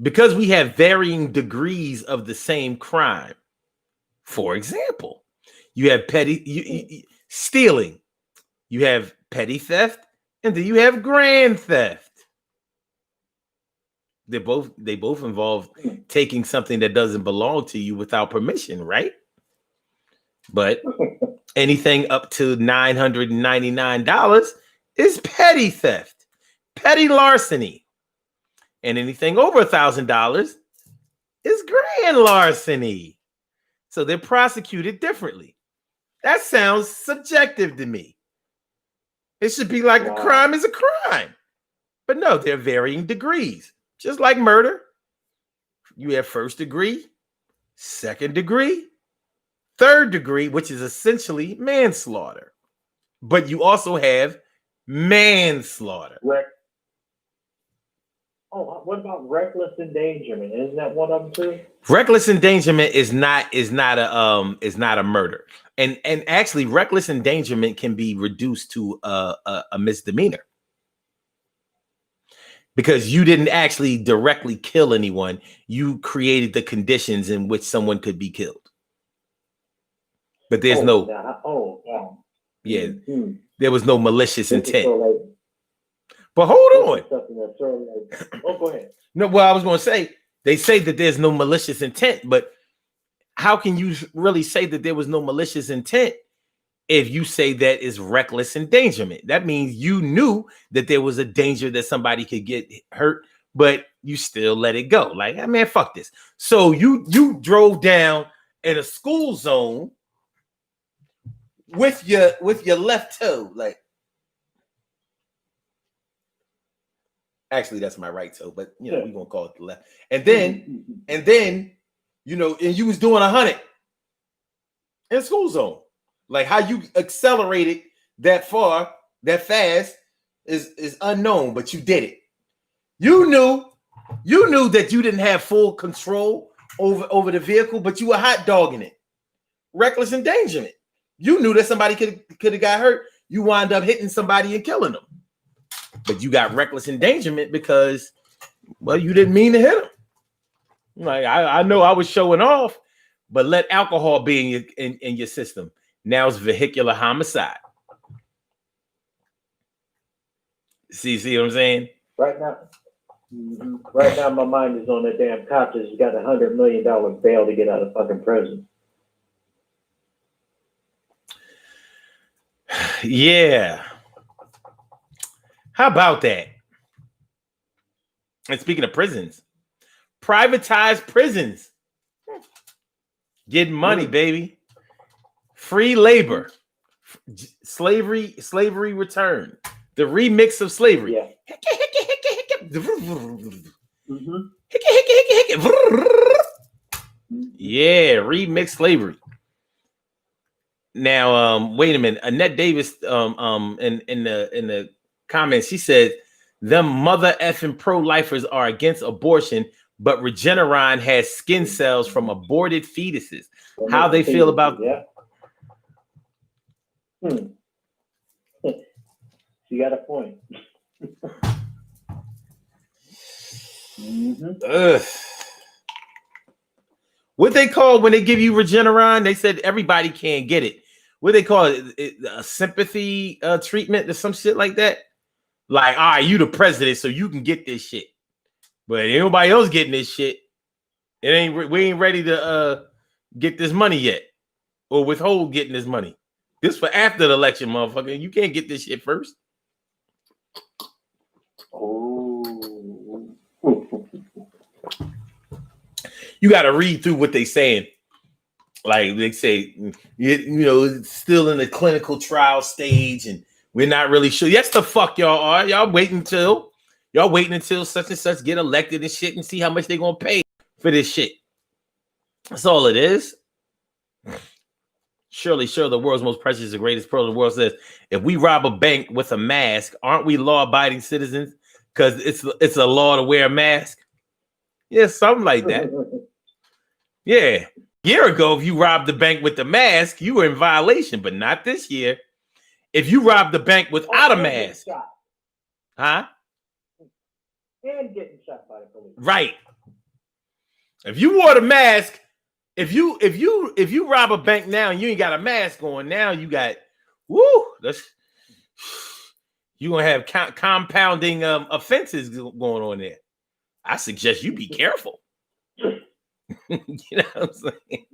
because we have varying degrees of the same crime. For example, you have petty stealing, you have petty theft, and then you have grand theft. They both involve taking something that doesn't belong to you without permission, right? But anything up to $999 is petty theft, petty larceny. And anything over $1,000 is grand larceny. So they're prosecuted differently. That sounds subjective to me. It should be like a crime is a crime. But no, they're varying degrees. Just like murder. You have first degree, second degree, third degree, which is essentially manslaughter. But you also have manslaughter. What about reckless endangerment? Isn't that one of them too? Reckless endangerment is not a murder, and actually, reckless endangerment can be reduced to a misdemeanor because you didn't actually directly kill anyone. You created the conditions in which someone could be killed. But there's there was no malicious intent. But hold on. Go ahead. No, well, I was going to say, they say that there's no malicious intent, but how can you really say that there was no malicious intent if you say that is reckless endangerment? That means you knew that there was a danger that somebody could get hurt, but you still let it go. Like, hey, man, fuck this. So you drove down in a school zone with your left toe, like. Actually, that's my right toe, but we're gonna call it the left. And then, and you was doing 100 in school zone. Like, how you accelerated that far, that fast is unknown, but you did it. You knew that you didn't have full control over the vehicle, but you were hot dogging it. Reckless endangerment. You knew that somebody could have got hurt. You wind up hitting somebody and killing them. But you got reckless endangerment because, well, you didn't mean to hit him. Like, I know I was showing off, but let alcohol be in your system. Now it's vehicular homicide. See what I'm saying? Right now, my mind is on that damn cop that's got $100 million bail to get out of fucking prison. Yeah. How about that? And speaking of prisons, privatized prisons. Getting money, baby. Free labor. Slavery return. The remix of slavery. Yeah. Yeah, remix slavery. wait a minute. Annette Davis, in the comments, she said, "Them mother effing pro-lifers are against abortion, but Regeneron has skin cells from aborted fetuses. How they feel about?" Yeah. You got a point. What they call when they give you Regeneron? They said everybody can't get it. What they call it? A sympathy treatment or some shit like that. Like, all right, you the president, so you can get this shit, but ain't nobody else getting this shit. We ain't ready to get this money yet, or withhold getting this money. This for after the election, motherfucker. You can't get this shit first. Oh. You got to read through what they saying. Like they say, it's still in the clinical trial stage, and we're not really sure. Yes, the fuck y'all are. Y'all waiting until such and such get elected and shit, and see how much they're gonna pay for this shit. That's all it is. Surely, the world's most precious, the greatest pearl of the world says, if we rob a bank with a mask, aren't we law-abiding citizens? Because it's a law to wear a mask. Yeah, something like that. Yeah. A year ago, if you robbed the bank with the mask, you were in violation, but not this year. If you robbed the bank without a mask, huh? And getting shot by the police. Right. If you wore the mask, if you rob a bank now and you ain't got a mask on, now you got you're gonna have compounding offenses going on there. I suggest you be careful. You know what I'm saying?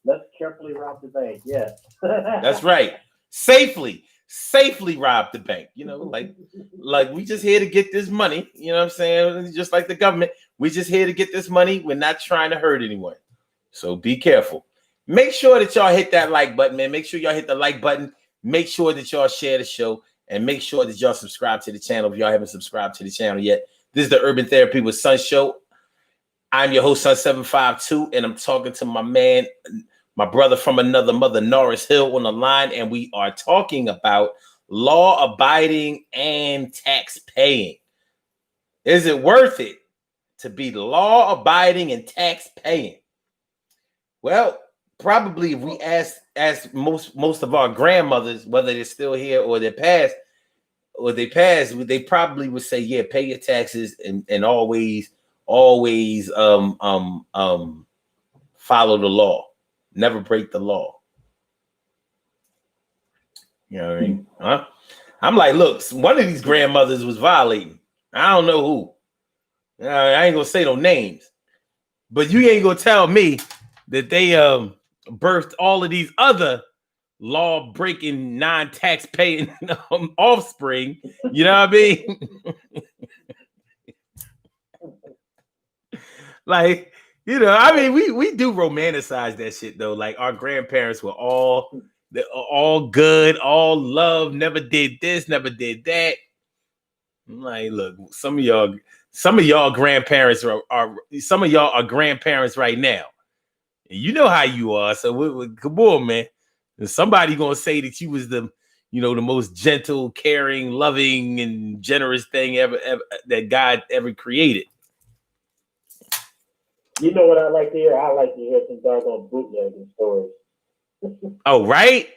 Let's carefully rob the bank. Yeah. That's right. Safely rob the bank. Like we just here to get this money. You know what I'm saying? Just like the government, we just here to get this money. We're not trying to hurt anyone. So be careful. Make sure that y'all hit that like button, man. Make sure y'all hit the like button. Make sure that y'all share the show, and make sure that y'all subscribe to the channel if y'all haven't subscribed to the channel yet. This is the Urban Therapy with Sun show. I'm your host, Sun752, and I'm talking to my man, my brother from another mother, Norris Hill, on the line, and we are talking about law-abiding and tax-paying. Is it worth it to be law-abiding and tax-paying? Well, probably if we ask most of our grandmothers, whether they're still here or they passed, they probably would say, yeah, pay your taxes and always follow the law. Never break the law. You know what I mean? Huh? I'm like, look, one of these grandmothers was violating. I don't know who. I ain't gonna say no names, but you ain't gonna tell me that they birthed all of these other law-breaking, non-tax paying offspring. You know what I mean? Like, I mean, we do romanticize that shit though. Like our grandparents were all good, all love, never did this, never did that. I'm like, look, some of y'all grandparents are some of y'all are grandparents right now. And you know how you are. So come on, man. And somebody gonna say that you was the most gentle, caring, loving, and generous thing ever that God ever created. You know what I like to hear? I like to hear some doggone bootlegging stories. Oh, right?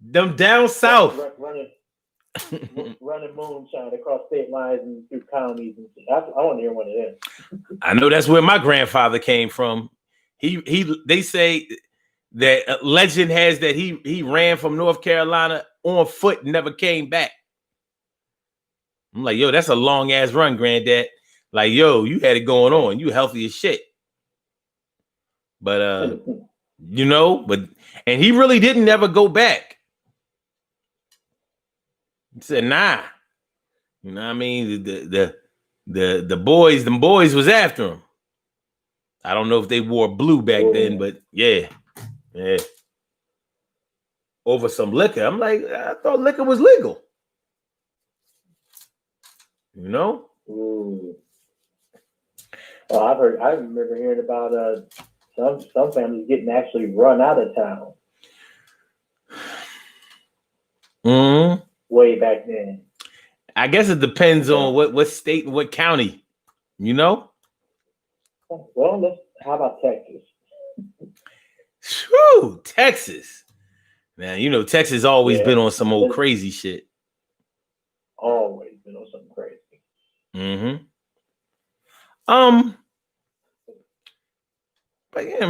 Them down south. Running moonshine across state lines and through counties. I want to hear one of them. I know that's where my grandfather came from. They say that legend has that he ran from North Carolina on foot and never came back. I'm like, yo, that's a long ass run, granddad. Like, yo, you had it going on. You healthy as shit. But and he really didn't ever go back. He said, nah. You know what I mean? The boys was after him. I don't know if they wore blue back then, but yeah. Over some liquor. I'm like, I thought liquor was legal. Ooh. Oh, I remember hearing about some families getting actually run out of town. way back then. I guess it depends on what state and what county, you know? Well, how about Texas? Whew, Texas. Man, you know, Texas always been on some old crazy shit. Always been on something crazy. But yeah,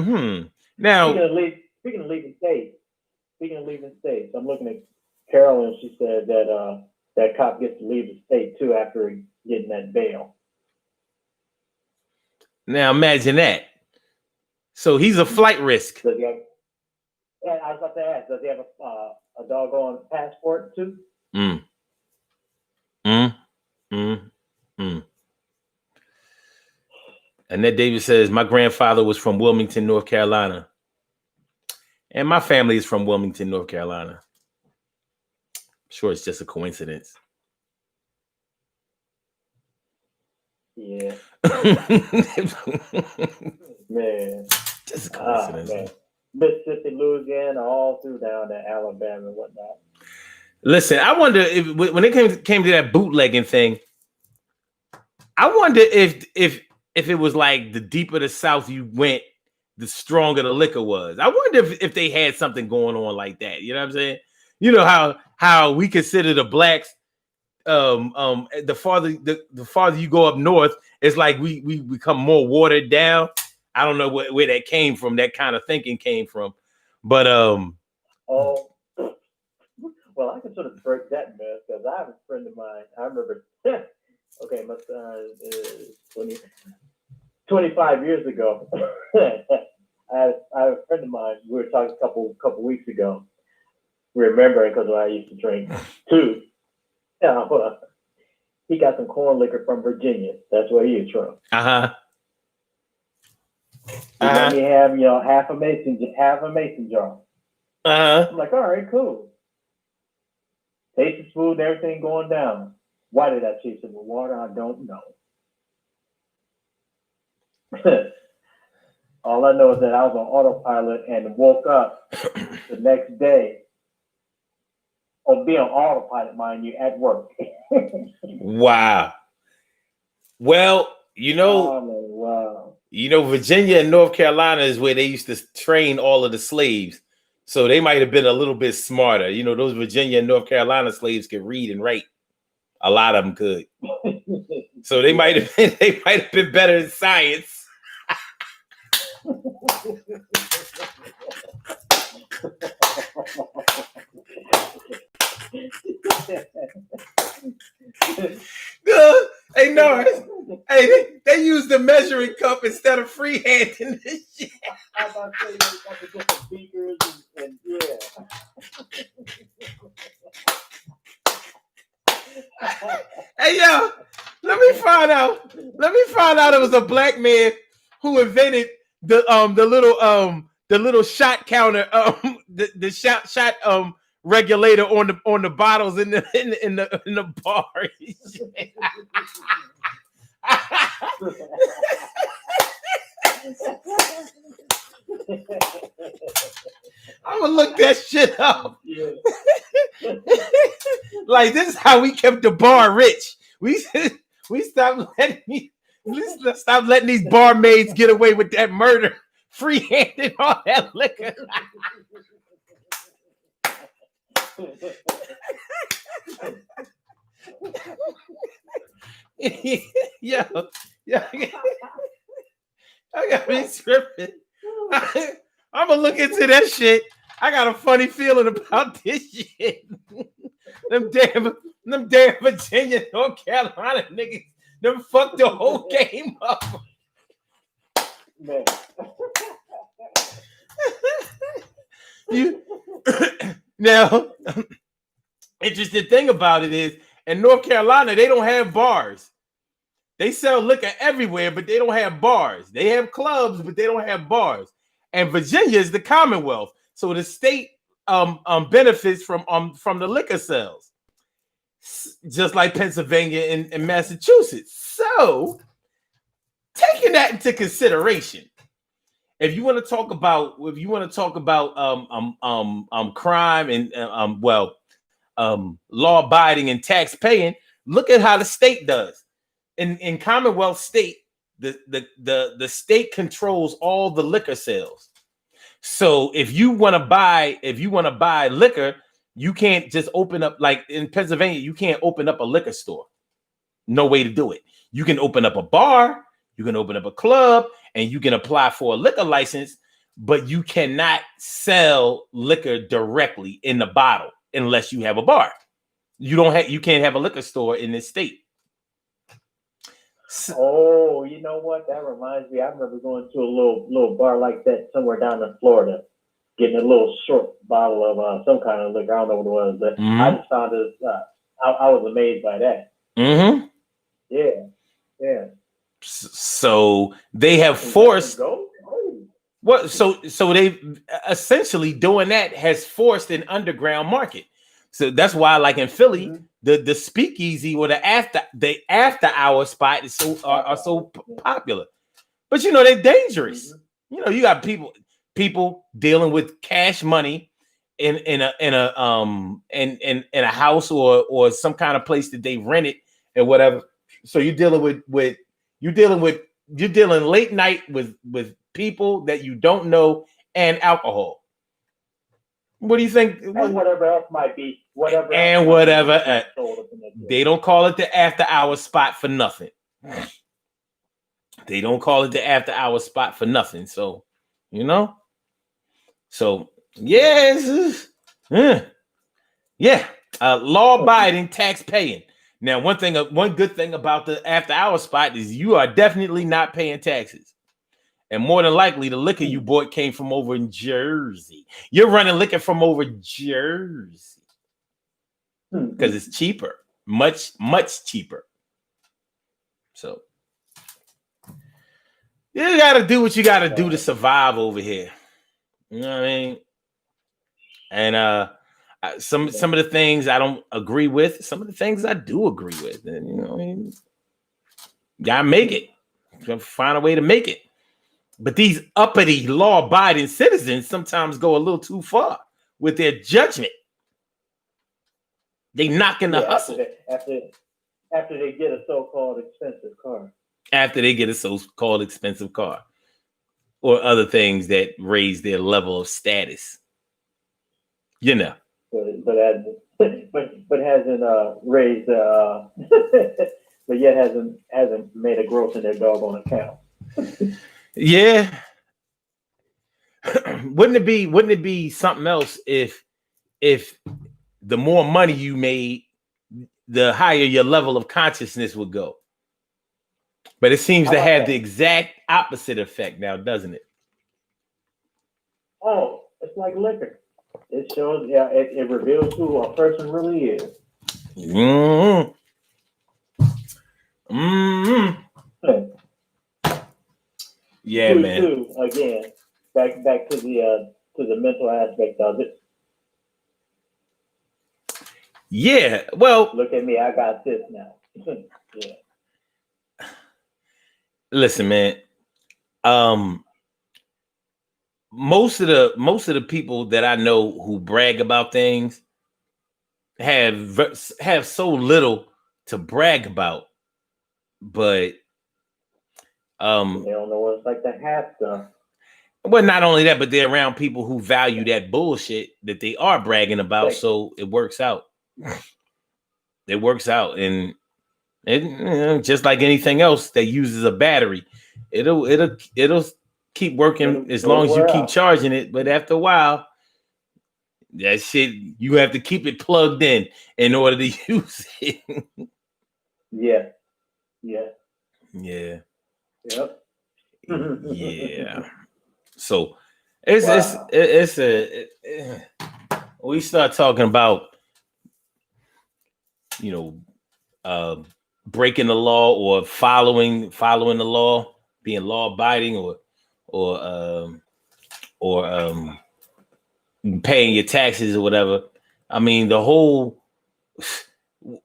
Now, speaking of leaving states, I'm looking at Carolyn. She said that that cop gets to leave the state too after getting that bail. Now imagine that. So he's a flight risk. Does he have, I was about to ask, does he have a doggone passport too? Annette Davis says, my grandfather was from Wilmington, North Carolina. And my family is from Wilmington, North Carolina. I'm sure it's just a coincidence. Yeah. Man. Just a coincidence. Man. Mississippi, Louisiana, all through down to Alabama and whatnot. Listen, I wonder if when it came to that bootlegging thing, I wonder if it was like the deeper the South you went, the stronger the liquor was. I wonder if they had something going on like that. You know what I'm saying? You know how we consider the blacks, the farther you go up north, it's like we become more watered down. I don't know where that came from. That kind of thinking came from, but oh, well, I can sort of break that myth because I have a friend of mine. I remember. Okay, my son is 25 years ago. I have a friend of mine. We were talking a couple weeks ago. Remembering because I used to drink too. He got some corn liquor from Virginia. That's where he is from. He let me have half a mason jar. I'm like, all right, cool. Tastes smooth, everything going down. Why did I chase it with water? I don't know. All I know is that I was on autopilot and woke up the next day. Be on autopilot, mind you, at work. Wow. Well, Virginia and North Carolina is where they used to train all of the slaves. So they might have been a little bit smarter. You know, those Virginia and North Carolina slaves could read and write. A lot of them could. So they might have been better in science. Hey, Norris. Hey, they use the measuring cup instead of freehanding this shit. I'm about to say you got the different beakers and yeah. Hey, yo, let me find out it was a black man who invented the little shot counter, the shot regulator on the bottles in the bar. I'm gonna look that shit up. Yeah. Like, this is how we kept the bar rich. We stopped letting these barmaids get away with that murder, free-handing all that liquor. Yeah. I got me scripted. I'm gonna look into that shit. I got a funny feeling about this shit. Them damn Virginia, North Carolina niggas, them fucked the whole game up. Man. Now, interesting thing about it is, in North Carolina, they don't have bars. They sell liquor everywhere, but they don't have bars. They have clubs, but they don't have bars. And Virginia is the Commonwealth, so the state benefits from the liquor sales, just like Pennsylvania and Massachusetts. So, taking that into consideration, if you want to talk about crime and law abiding and tax paying, look at how the state does. In Commonwealth state, the state controls all the liquor sales. So if you want to buy liquor, you can't just open up, like in Pennsylvania, you can't open up a liquor store. No way to do it. You can open up a bar, you can open up a club, and you can apply for a liquor license, but you cannot sell liquor directly in the bottle unless you have a bar. You can't have a liquor store in this state. Oh, you know what? That reminds me. I remember going to a little bar like that somewhere down in Florida, getting a little short bottle of some kind of liquor. I don't know what it was, but I just found it. I was amazed by that. Mm-hmm. Yeah. So they have forced. What? So they essentially doing that has forced an underground market. So that's why, like in Philly, the speakeasy or the after hour spot is are so popular. But you know they're dangerous. You know, you got people dealing with cash money in a house or some kind of place that they rented and whatever. So you're dealing late night with people that you don't know and alcohol. What do you think? And whatever else might be. They don't call it the after hour spot for nothing. They don't call it the after hour spot for nothing. So, you know. So yes, law abiding, tax paying. Now, one good thing about the after hour spot is you are definitely not paying taxes. And more than likely, the liquor you bought came from over in Jersey. You're running liquor from over Jersey because it's cheaper, much cheaper. So you got to do what you got to do to survive over here. You know what I mean? And some of the things I don't agree with, some of the things I do agree with. And you know, I mean, gotta make it. Gotta find a way to make it. But these uppity law-abiding citizens sometimes go a little too far with their judgment. They knock in the hustle. After they get a so-called expensive car. After they get a so-called expensive car. Or other things that raise their level of status. You know. But hasn't raised but yet hasn't made a growth in their doggone account. Yeah. Wouldn't it be something else if the more money you made, the higher your level of consciousness would go? But it seems to have the exact opposite effect now, doesn't it? Oh, it's like liquor. It shows, it reveals who a person really is. Mm-hmm. Mm-hmm. Yeah, man. Again, back to the mental aspect of it. Yeah, well, look at me, I got this now. Yeah. Listen, man. Most of the people that I know who brag about things have so little to brag about, but they don't know what it's like to have stuff. Well, not only that, but they're around people who value that bullshit that they are bragging about, right. So it works out. It works out, and just like anything else that uses a battery, it'll keep working as long as you keep charging it. But after a while, that shit, you have to keep it plugged in order to use it. Yeah. Yep. Yeah. So we start talking about, breaking the law or following the law, being law abiding or paying your taxes or whatever. I mean, the whole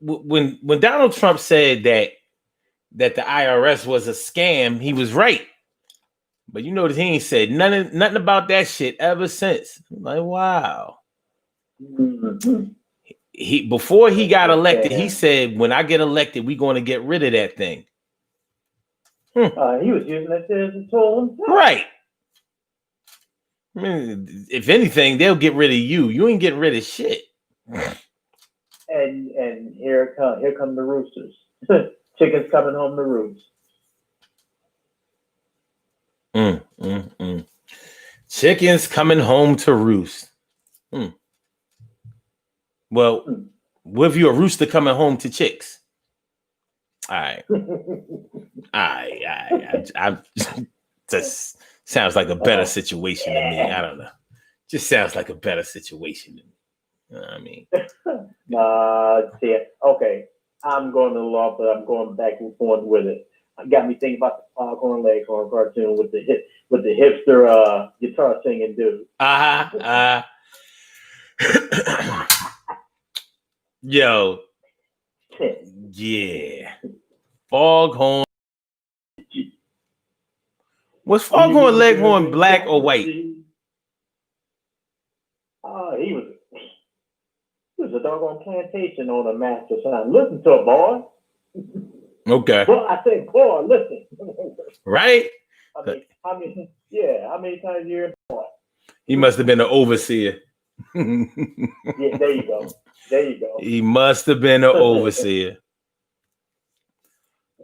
when Donald Trump said that the IRS was a scam, he was right. But you notice he ain't said nothing about that shit ever since. I'm like, wow. before he got elected, he said, "When I get elected, we're going to get rid of that thing." He was using it as a tool himself. Right. I mean, if anything, they'll get rid of you. You ain't getting rid of shit. And here come the roosters. Chickens coming home to roost. Chickens coming home to roost. Well, what if you're a rooster coming home to chicks? All right. I just sounds like a better situation to me. I don't know. Just sounds like a better situation to me. You know what I mean? Okay. I'm going to the law, but I'm going back and forth with it. It got me thinking about the Foghorn Leghorn cartoon with the hipster guitar singing dude. Yo. Yeah. Foghorn. Was Foghorn Leghorn black or white? He was a doggone plantation on a master sign. Listen to it, boy. Okay. Well, I said, boy, listen. Right? How many times you hear boy? He must have been an overseer. Yeah, there you go. He must have been an overseer.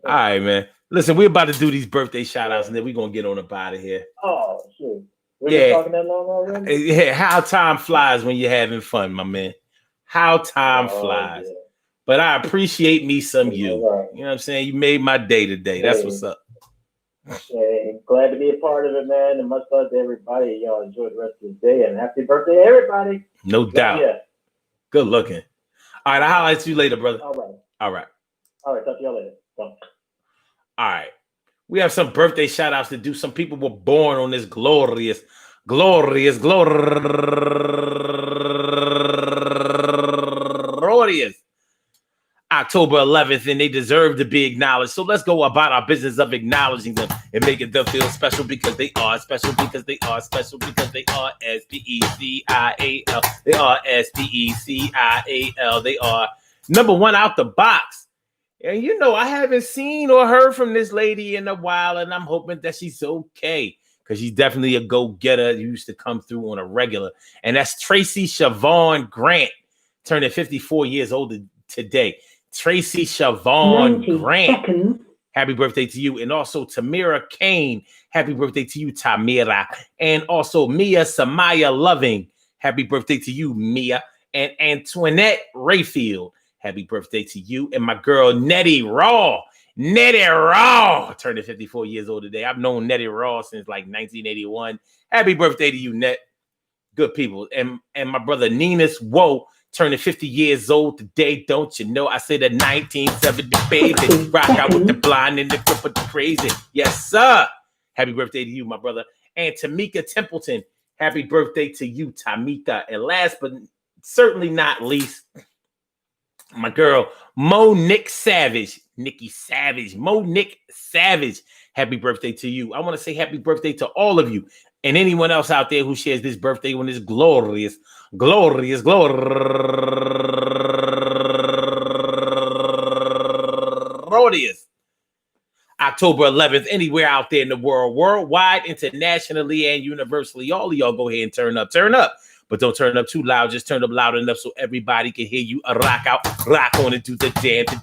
All right, man. Listen, we're about to do these birthday shout outs and then we're going to get on up out of here. Oh, sure. We've been talking that long already? Yeah, how time flies when you're having fun, my man. How time flies. Yeah. But I appreciate me some you. Right. You know what I'm saying? You made my day today. That's what's up. Yeah, glad to be a part of it, man. And much love to everybody. Y'all enjoy the rest of the day. And happy birthday, everybody. No doubt. Yeah. Good looking. All right, I'll holler at you later, brother. All right. Talk to y'all later. All right. We have some birthday shout outs to do. Some people were born on this glorious October 11th, and they deserve to be acknowledged. So let's go about our business of acknowledging them and making them feel special because they are special, because they are special, because they are SPECIAL. They are SPECIAL. They are number one out the box. And you know, I haven't seen or heard from this lady in a while, and I'm hoping that she's okay because she's definitely a go-getter. Who used to come through on a regular. And that's Tracy Siobhan Grant, turning 54 years old today. Tracy Siobhan Grant. Seconds. Happy birthday to you. And also Tamira Kane. Happy birthday to you, Tamira. And also Mia Samaya Loving. Happy birthday to you, Mia. And Antoinette Rayfield. Happy birthday to you. And my girl, Nettie Raw. Nettie Raw. Turning 54 years old today. I've known Nettie Raw since like 1981. Happy birthday to you, Net. Good people. And my brother, Ninus Woe. Turning 50 years old today, don't you know? I say the 1970 baby. Rock out with the blind and the grip of the crazy. Yes, sir. Happy birthday to you, my brother. And Tamika Templeton. Happy birthday to you, Tamika. And last but certainly not least, my girl, Monique Savage. Nikki Savage. Monique Savage. Happy birthday to you. I want to say happy birthday to all of you. And anyone else out there who shares this birthday on this glorious October 11th, anywhere out there in the world, worldwide, internationally, and universally. All of y'all go ahead and turn up. But don't turn up too loud. Just turn up loud enough so everybody can hear you. Rock out, rock on and do the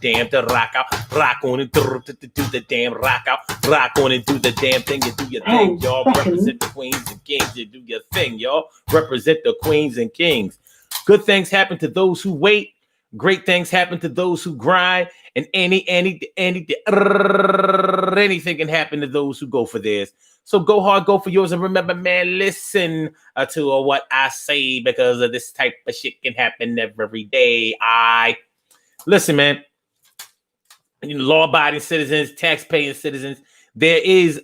damn, to rock out. Rock on and do the damn, rock out. Rock on and do the damn thing. You do your thing, y'all. Represent the queens and kings. You do your thing, y'all. Represent the queens and kings. Good things happen to those who wait. Great things happen to those who grind. And anything can happen to those who go for theirs. So go hard, go for yours. And remember, man, listen to what I say because of this type of shit can happen every day. Listen, man. Law-abiding citizens, tax-paying citizens, there is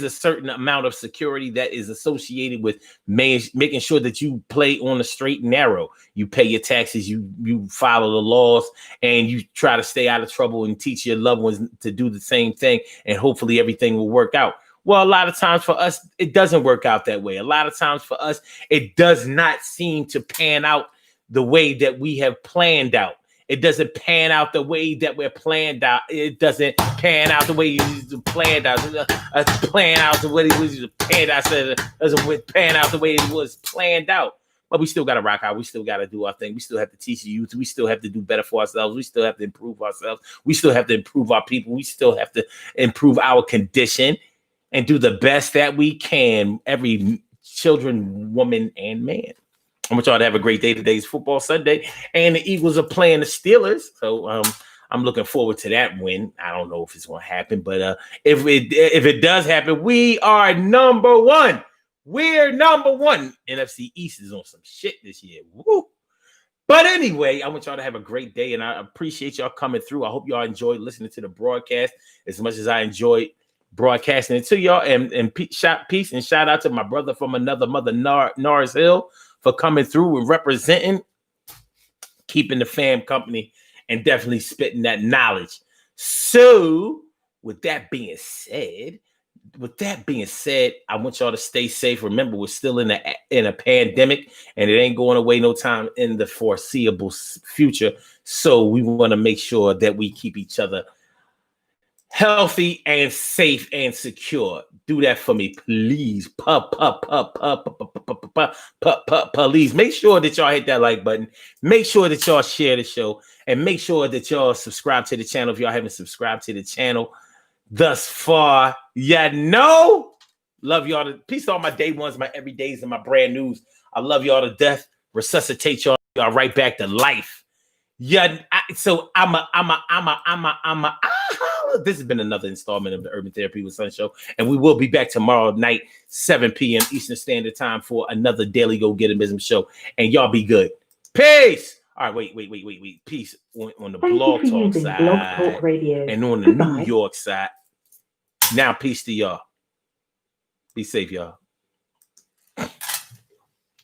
a certain amount of security that is associated with making sure that you play on the straight and narrow. You pay your taxes, you follow the laws, and you try to stay out of trouble and teach your loved ones to do the same thing, and hopefully everything will work out. Well, a lot of times for us, it doesn't work out that way. A lot of times for us, it does not seem to pan out the way that we have planned out. It doesn't pan out the way that we're planned out. It doesn't pan out the way you planned out. Plan out the way it was planned out. It doesn't pan out the way it was planned out. But we still got to rock out. We still got to do our thing. We still have to teach the youth. We still have to do better for ourselves. We still have to improve ourselves. We still have to improve our people. We still have to improve our condition and do the best that we can. Every children, woman, and man. I want y'all to have a great day. Today's football Sunday, and the Eagles are playing the Steelers. So I'm looking forward to that win. I don't know if it's going to happen, but if it does happen, we are number one. We're number one. NFC East is on some shit this year. Woo. But anyway, I want y'all to have a great day, and I appreciate y'all coming through. I hope y'all enjoyed listening to the broadcast as much as I enjoyed broadcasting it to y'all. And peace and shout out to my brother from another mother, Norris Hill, for coming through and representing, keeping the fam company, and definitely spitting that knowledge. So, with that being said, I want y'all to stay safe. Remember, we're still in a pandemic, and it ain't going away no time in the foreseeable future. So we want to make sure that we keep each other healthy and safe and secure. Do that for me, please. Please. Make sure that y'all hit that like button. Make sure that y'all share the show, and make sure that y'all subscribe to the channel if y'all haven't subscribed to the channel thus far. Love y'all. Peace to all my day ones, my everydays, and my brand news. I love y'all to death. Resuscitate y'all right back to life. This has been another installment of the Urban Therapy with Sun Show, and we will be back tomorrow night, 7 p.m. Eastern Standard Time for another Daily Go Getimism show. And y'all be good. Peace. All right, wait. Peace on the Blog Talk side, Blog Talk Radio, and on the New York side. Now, peace to y'all. Be safe, y'all.